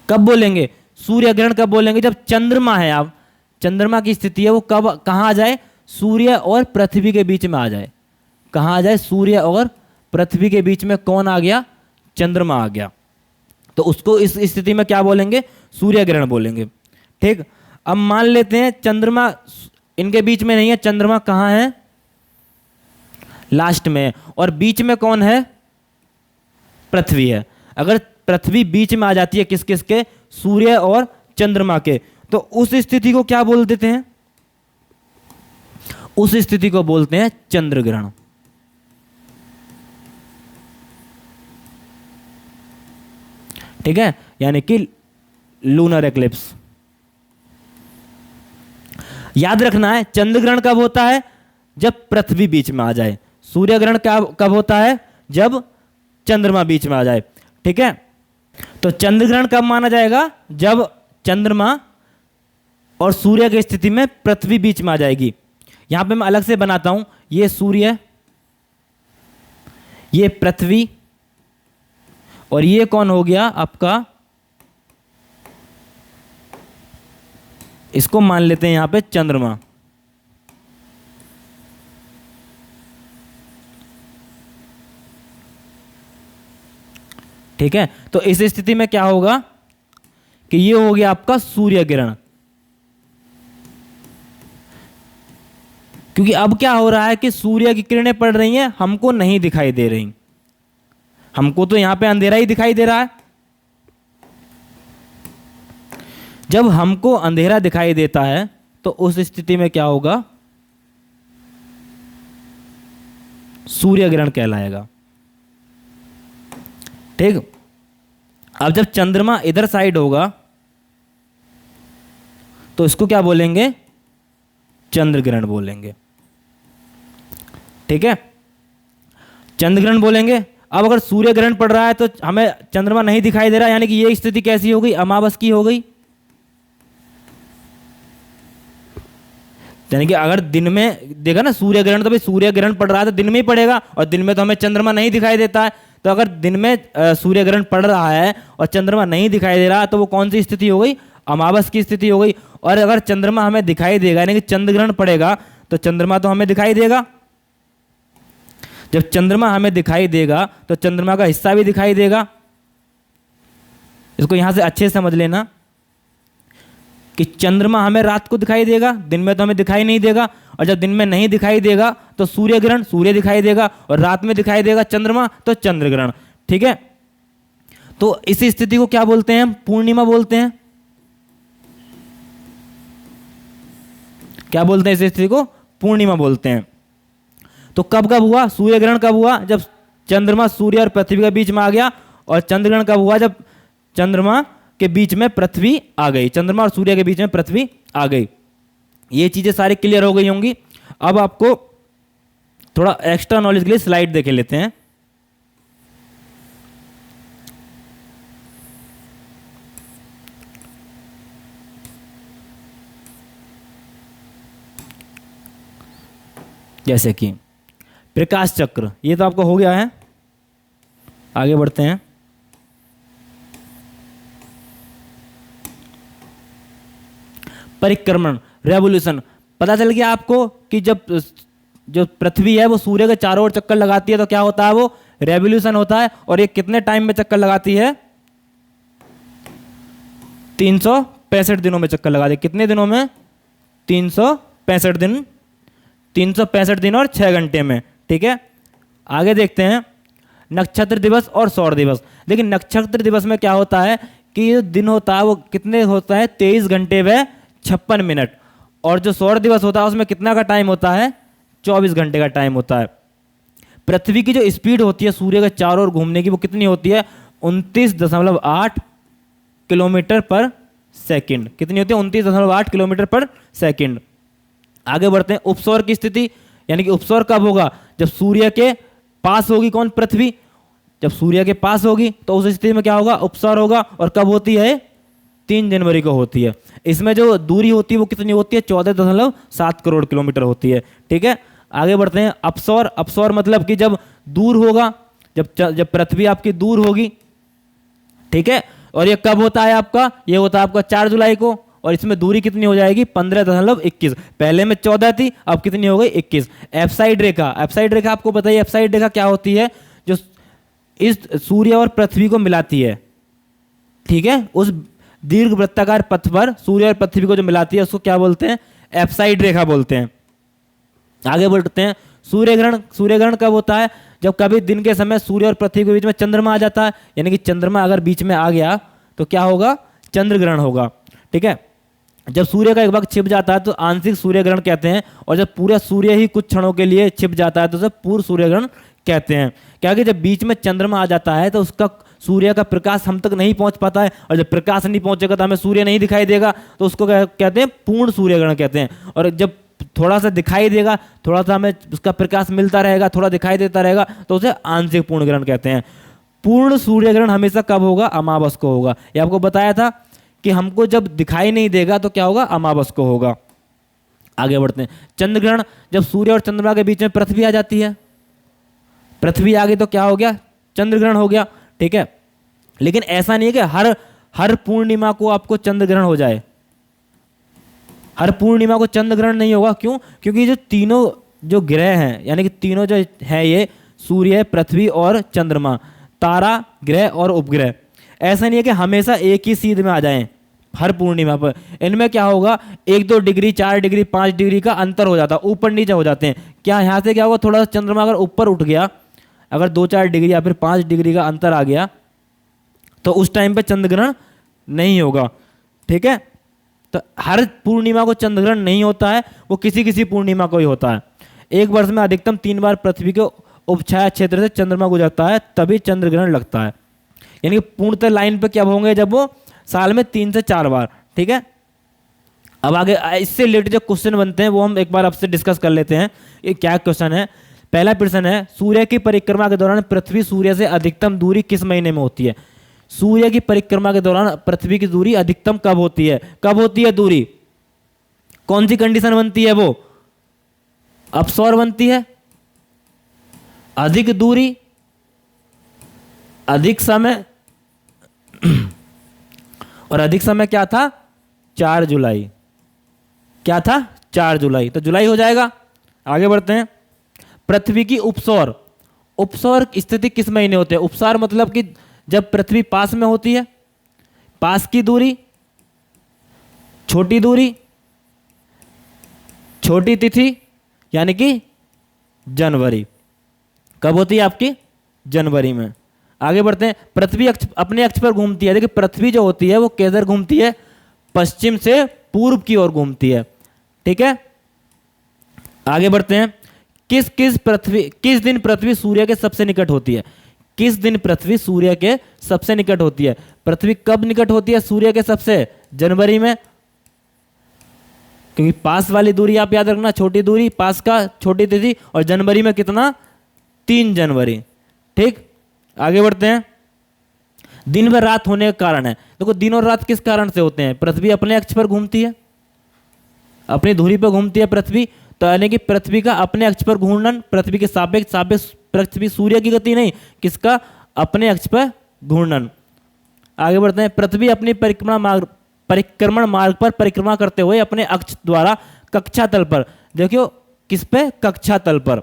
कब बोलेंगे सूर्य ग्रहण? कब बोलेंगे? जब चंद्रमा है, आप चंद्रमा की स्थिति है वो कब कहां आ जाए? सूर्य और पृथ्वी के बीच में आ जाए। कहां आ जाए? सूर्य और पृथ्वी के बीच में कौन आ गया? चंद्रमा आ गया। तो उसको इस स्थिति में क्या बोलेंगे? सूर्य ग्रहण बोलेंगे। ठीक, अब मान लेते हैं चंद्रमा इनके बीच में नहीं है, चंद्रमा कहां है? लास्ट में, और बीच में कौन है? पृथ्वी है। अगर पृथ्वी बीच में आ जाती है किस किस के? सूर्य और चंद्रमा के, तो उस स्थिति को क्या बोल देते हैं? उस स्थिति को बोलते हैं चंद्र ग्रहण। ठीक है, यानी कि लूनर एक्लिप्स। याद रखना है, चंद्र ग्रहण कब होता है? जब पृथ्वी बीच में आ जाए। सूर्य ग्रहण कब होता है? जब चंद्रमा बीच में आ जाए। ठीक है, तो चंद्र ग्रहण कब माना जाएगा? जब चंद्रमा और सूर्य की स्थिति में पृथ्वी बीच में आ जाएगी। यहां पे मैं अलग से बनाता हूं, ये सूर्य, ये पृथ्वी, और ये कौन हो गया आपका, इसको मान लेते हैं यहां पे चंद्रमा। ठीक है, तो इस स्थिति में क्या होगा कि ये हो गया आपका सूर्य ग्रहण। क्योंकि अब क्या हो रहा है कि सूर्य की किरणें पड़ रही हैं, हमको नहीं दिखाई दे रही, हमको तो यहां पे अंधेरा ही दिखाई दे रहा है। जब हमको अंधेरा दिखाई देता है तो उस स्थिति में क्या होगा? सूर्य ग्रहण कहलाएगा। ठीक, अब जब चंद्रमा इधर साइड होगा तो इसको क्या बोलेंगे? चंद्र ग्रहण बोलेंगे। ठीक है, चंद्र ग्रहण बोलेंगे। अब अगर सूर्य ग्रहण पड़ रहा है तो हमें चंद्रमा नहीं दिखाई दे रहा, यानी कि ये स्थिति कैसी हो गई? अमावस की हो गई। यानी कि अगर दिन में देखा ना सूर्य ग्रहण, तो भाई सूर्य ग्रहण पड़ रहा है तो दिन में ही पड़ेगा, और दिन में तो हमें चंद्रमा नहीं दिखाई देता है। तो अगर दिन में सूर्य ग्रहण पड़ रहा है और चंद्रमा नहीं दिखाई दे रहा, तो वो कौन सी स्थिति हो गई? अमावस की स्थिति हो गई। और अगर चंद्रमा हमें दिखाई देगा, यानी कि चंद्र ग्रहण पड़ेगा, तो चंद्रमा तो हमें दिखाई देगा। जब चंद्रमा हमें दिखाई देगा तो चंद्रमा का हिस्सा भी दिखाई देगा। इसको यहां से अच्छे से समझ लेना कि चंद्रमा हमें रात को दिखाई देगा, दिन में तो हमें दिखाई नहीं देगा। और जब दिन में नहीं दिखाई देगा तो सूर्य ग्रहण, सूर्य दिखाई देगा, और रात में दिखाई देगा चंद्रमा, तो चंद्र ग्रहण। ठीक है, तो इस स्थिति को क्या बोलते हैं? पूर्णिमा बोलते हैं। क्या बोलते हैं? इस स्थिति को पूर्णिमा बोलते हैं। तो कब कब हुआ सूर्य ग्रहण? कब हुआ? जब चंद्रमा सूर्य और पृथ्वी के बीच में आ गया। और चंद्र ग्रहण कब हुआ? जब चंद्रमा के बीच में पृथ्वी आ गई, चंद्रमा और सूर्य के बीच में पृथ्वी आ गई। ये चीजें सारी क्लियर हो गई होंगी। अब आपको थोड़ा एक्स्ट्रा नॉलेज के लिए स्लाइड देख लेते हैं। जैसे कि प्रकाश चक्र, ये तो आपको हो गया है। आगे बढ़ते हैं। परिक्रमण, रेवोल्यूशन। पता चल गया आपको कि जब जो पृथ्वी है वो सूर्य के चारों ओर चक्कर लगाती है तो क्या होता है? वो रेवोल्यूशन होता है। और ये कितने टाइम में चक्कर लगाती है? 365 दिनों में चक्कर लगाती है। कितने दिनों में? 365 दिन, 365 दिन और 6 घंटे में। ठीक है, आगे देखते हैं नक्षत्र दिवस और सौर दिवस। लेकिन नक्षत्र दिवस में क्या होता है कि ये दिन होता है वो कितने होता है? 23 घंटे व 56 मिनट। और जो सौर दिवस होता है उसमें कितना का टाइम होता है? 24 घंटे का टाइम होता है। पृथ्वी की जो स्पीड होती है सूर्य के चारों ओर घूमने की, वो कितनी होती है? 29.8 किलोमीटर पर सेकंड। कितनी होती है? 29.8 किलोमीटर पर सेकंड। आगे बढ़ते हैं। उपसौर की स्थिति, यानी कि उपसौर कब होगा? जब सूर्य के पास होगी कौन? पृथ्वी। जब सूर्य के पास होगी तो उस स्थिति में क्या होगा? उपसौर होगा। और कब होती है? 3 जनवरी को होती है। इसमें जो दूरी होती है वो कितनी होती है? 14.7 करोड़ किलोमीटर होती है। ठीक है, आगे बढ़ते हैं। अपसौर, अपसौर मतलब कि जब दूर होगा, जब पृथ्वी आपकी दूर होगी। ठीक है, और ये कब होता है आपका? ये होता है आपका 4 जुलाई को। और इसमें दूरी कितनी हो जाएगी? 15.21। पहले में 14 थी, अब कितनी हो गई? 21। एफसाइड रेखा, एफसाइड रेखा आपको बताइए एफसाइड रेखा क्या होती है? जो इस सूर्य और पृथ्वी को मिलाती है। ठीक है, उस दीर्घ वृत्ताकार पथ पर सूर्य और पृथ्वी को जो मिलाती है उसको क्या बोलते हैं? एफसाइड रेखा बोलते हैं। आगे बढ़ते हैं। सूर्य ग्रहण, सूर्य ग्रहण कब होता है? जब कभी दिन के समय सूर्य और पृथ्वी के बीच में चंद्रमा आ जाता है, यानी कि चंद्रमा अगर बीच में आ गया तो क्या होगा? चंद्र ग्रहण होगा। ठीक है, जब सूर्य का एक भाग छिप जाता है तो आंशिक सूर्य ग्रहण कहते हैं। और जब पूरा सूर्य ही कुछ क्षणों के लिए छिप जाता है तो उसे पूर्ण सूर्य ग्रहण कहते हैं। क्या कि जब बीच में चंद्रमा आ जाता है तो उसका सूर्य का प्रकाश हम तक नहीं पहुंच पाता है, और जब प्रकाश नहीं पहुंचेगा तो हमें सूर्य नहीं दिखाई देगा, तो उसको क्या कहते हैं? पूर्ण सूर्य ग्रहण कहते हैं। और जब थोड़ा सा दिखाई देगा, थोड़ा सा हमें उसका प्रकाश मिलता रहेगा, थोड़ा दिखाई देता रहेगा, तो उसे आंशिक पूर्ण ग्रहण कहते हैं। पूर्ण सूर्य ग्रहण हमेशा कब होगा? अमावस को होगा। ये आपको बताया था कि हमको जब दिखाई नहीं देगा तो क्या होगा? अमावस को होगा। आगे बढ़ते हैं। चंद्र ग्रहण, जब सूर्य और चंद्रमा के बीच में पृथ्वी आ जाती है, पृथ्वी आ गई तो क्या हो गया? चंद्र ग्रहण हो गया। ठीक है, लेकिन ऐसा नहीं है कि हर पूर्णिमा को आपको चंद्र ग्रहण हो जाए। हर पूर्णिमा को चंद्र ग्रहण नहीं होगा। क्यों? क्योंकि जो तीनों जो ग्रह हैं, यानी कि तीनों जो है, ये सूर्य, पृथ्वी और चंद्रमा, तारा, ग्रह और उपग्रह, ऐसा नहीं है कि हमेशा एक ही सीध में आ जाएं हर पूर्णिमा पर। इनमें क्या होगा? 1-2 डिग्री, 4 डिग्री, 5 डिग्री का अंतर हो जाता है, ऊपर नीचे हो जाते हैं। क्या यहाँ से क्या होगा? थोड़ा सा चंद्रमा अगर ऊपर उठ गया, अगर 2-4 डिग्री या फिर 5 डिग्री का अंतर आ गया, तो उस टाइम पे चंद्र ग्रहण नहीं होगा। ठीक है, तो हर पूर्णिमा को चंद्र ग्रहण नहीं होता है, वो किसी किसी पूर्णिमा को ही होता है। एक वर्ष में अधिकतम 3 बार पृथ्वी के उपछाया क्षेत्र से चंद्रमा गुजरता है, तभी चंद्र ग्रहण लगता है। यानी कि पूर्णतः लाइन पे कब होंगे? जब वो साल में 3 से 4 बार। ठीक है, अब आगे इससे रिलेटेड जो क्वेश्चन बनते हैं वो हम एक बार आपसे डिस्कस कर लेते हैं। ये क्या क्वेश्चन है? पहला प्रश्न है, सूर्य की परिक्रमा के दौरान पृथ्वी सूर्य से अधिकतम दूरी किस महीने में होती है? सूर्य की परिक्रमा के दौरान पृथ्वी की दूरी अधिकतम कब होती है? कब होती है दूरी? कौन सी कंडीशन बनती है? वो अपसौर बनती है, अधिक दूरी, अधिक समय, और अधिक समय क्या था? 4 जुलाई। क्या था? 4 जुलाई। तो जुलाई हो जाएगा। आगे बढ़ते हैं। पृथ्वी की उपसौर, उपसौर स्थिति किस महीने होते हैं? उपसौर मतलब कि जब पृथ्वी पास में होती है, पास की दूरी, छोटी दूरी, छोटी तिथि, यानी कि जनवरी। कब होती है आपकी? जनवरी में। आगे बढ़ते हैं। पृथ्वी अपने अक्ष पर घूमती है। देखिए पृथ्वी जो होती है वो किधर घूमती है? पश्चिम से पूर्व की ओर घूमती है। ठीक है, आगे बढ़ते हैं। किस दिन पृथ्वी सूर्य के सबसे निकट होती है? किस दिन पृथ्वी सूर्य के सबसे निकट होती है? पृथ्वी कब निकट होती है सूर्य के सबसे? जनवरी में, क्योंकि पास वाली दूरी आप याद रखना, छोटी दूरी, पास का छोटी तिथि, और जनवरी में कितना? 3 जनवरी। ठीक, आगे बढ़ते हैं। दिन व रात होने का कारण है। देखो दिन और रात किस कारण से होते हैं? पृथ्वी अपने अक्ष पर घूमती है, अपनी धुरी पर घूमती है पृथ्वी, तो यानी कि पृथ्वी का अपने अक्ष पर घूर्णन, पृथ्वी के सापेक्ष पृथ्वी सूर्य की गति नहीं, किसका? अपने अक्ष पर घूर्णन। आगे बढ़ते हैं। पृथ्वी अपनी परिक्रमण मार्ग पर परिक्रमा करते हुए अपने अक्ष द्वारा कक्षा तल पर, देखियो किस पे? कक्षा तल पर,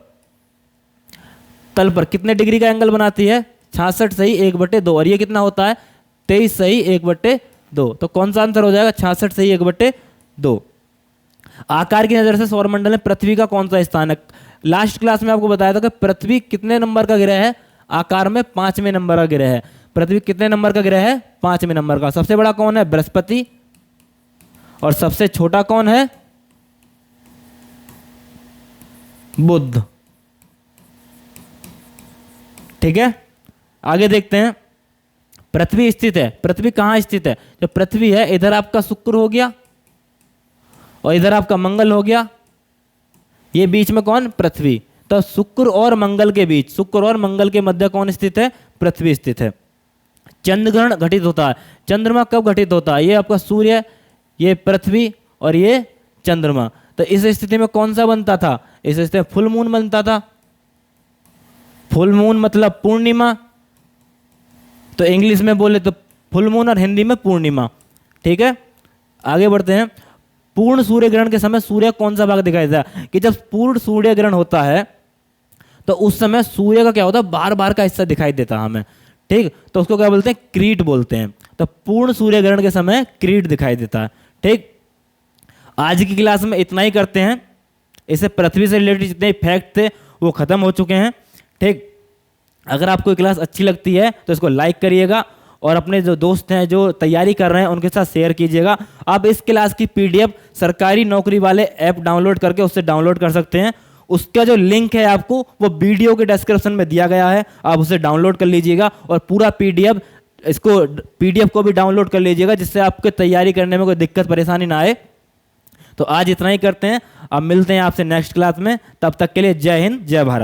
तल पर कितने डिग्री का एंगल बनाती है? 66 सही 1/2। और ये कितना होता है? 23 सही 1/2। तो कौन सा आंसर हो जाएगा? 66 सही 1/2। आकार की नजर से सौरमंडल में पृथ्वी का कौन सा स्थान है? लास्ट क्लास में आपको बताया था कि पृथ्वी कितने नंबर का ग्रह है? आकार में 5वें नंबर का ग्रह है। पृथ्वी कितने नंबर का ग्रह है? 5वें नंबर का। सबसे बड़ा कौन है? बृहस्पति। और सबसे छोटा कौन है? बुध। ठीक है, आगे देखते हैं। पृथ्वी स्थित है, पृथ्वी कहां स्थित है? जो पृथ्वी है इधर आपका शुक्र हो गया और इधर आपका मंगल हो गया, ये बीच में कौन? पृथ्वी। तो शुक्र और मंगल के बीच, शुक्र और मंगल के मध्य कौन स्थित है? पृथ्वी स्थित है। चंद्र ग्रहण घटित होता है, चंद्रमा कब घटित होता है? ये आपका सूर्य, ये पृथ्वी और ये चंद्रमा। तो इस स्थिति में कौन सा बनता था? इस स्थिति में फुल मून बनता था। फुल मून मतलब पूर्णिमा, तो इंग्लिश में बोले तो फुल मून और हिंदी में पूर्णिमा। ठीक है, आगे बढ़ते हैं। पूर्ण सूर्य ग्रहण के समय सूर्य कौन सा भाग दिखाई देता है? कि जब पूर्ण सूर्य ग्रहण होता है तो उस समय सूर्य का क्या होता है? बार बार का हिस्सा दिखाई देता है हमें। ठीक, तो उसको क्या बोलते हैं? क्रीट बोलते हैं। तो पूर्ण सूर्य ग्रहण के समय क्रीट दिखाई देता है। ठीक, आज की क्लास में इतना ही करते हैं। इससे पृथ्वी से रिलेटेड जितने फैक्ट थे वो खत्म हो चुके हैं। ठीक, अगर आपको क्लास अच्छी लगती है तो इसको लाइक करिएगा और अपने जो दोस्त हैं जो तैयारी कर रहे हैं उनके साथ शेयर कीजिएगा। आप इस क्लास की पीडीएफ सरकारी नौकरी वाले ऐप डाउनलोड करके उससे डाउनलोड कर सकते हैं। उसका जो लिंक है आपको वो वीडियो के डिस्क्रिप्शन में दिया गया है, आप उसे डाउनलोड कर लीजिएगा और पूरा पीडीएफ, इसको पीडीएफ को भी डाउनलोड कर लीजिएगा जिससे आपके तैयारी करने में कोई दिक्कत परेशानी ना आए। तो आज इतना ही करते हैं, अब मिलते हैं आपसे नेक्स्ट क्लास में। तब तक के लिए जय हिंद, जय भारत।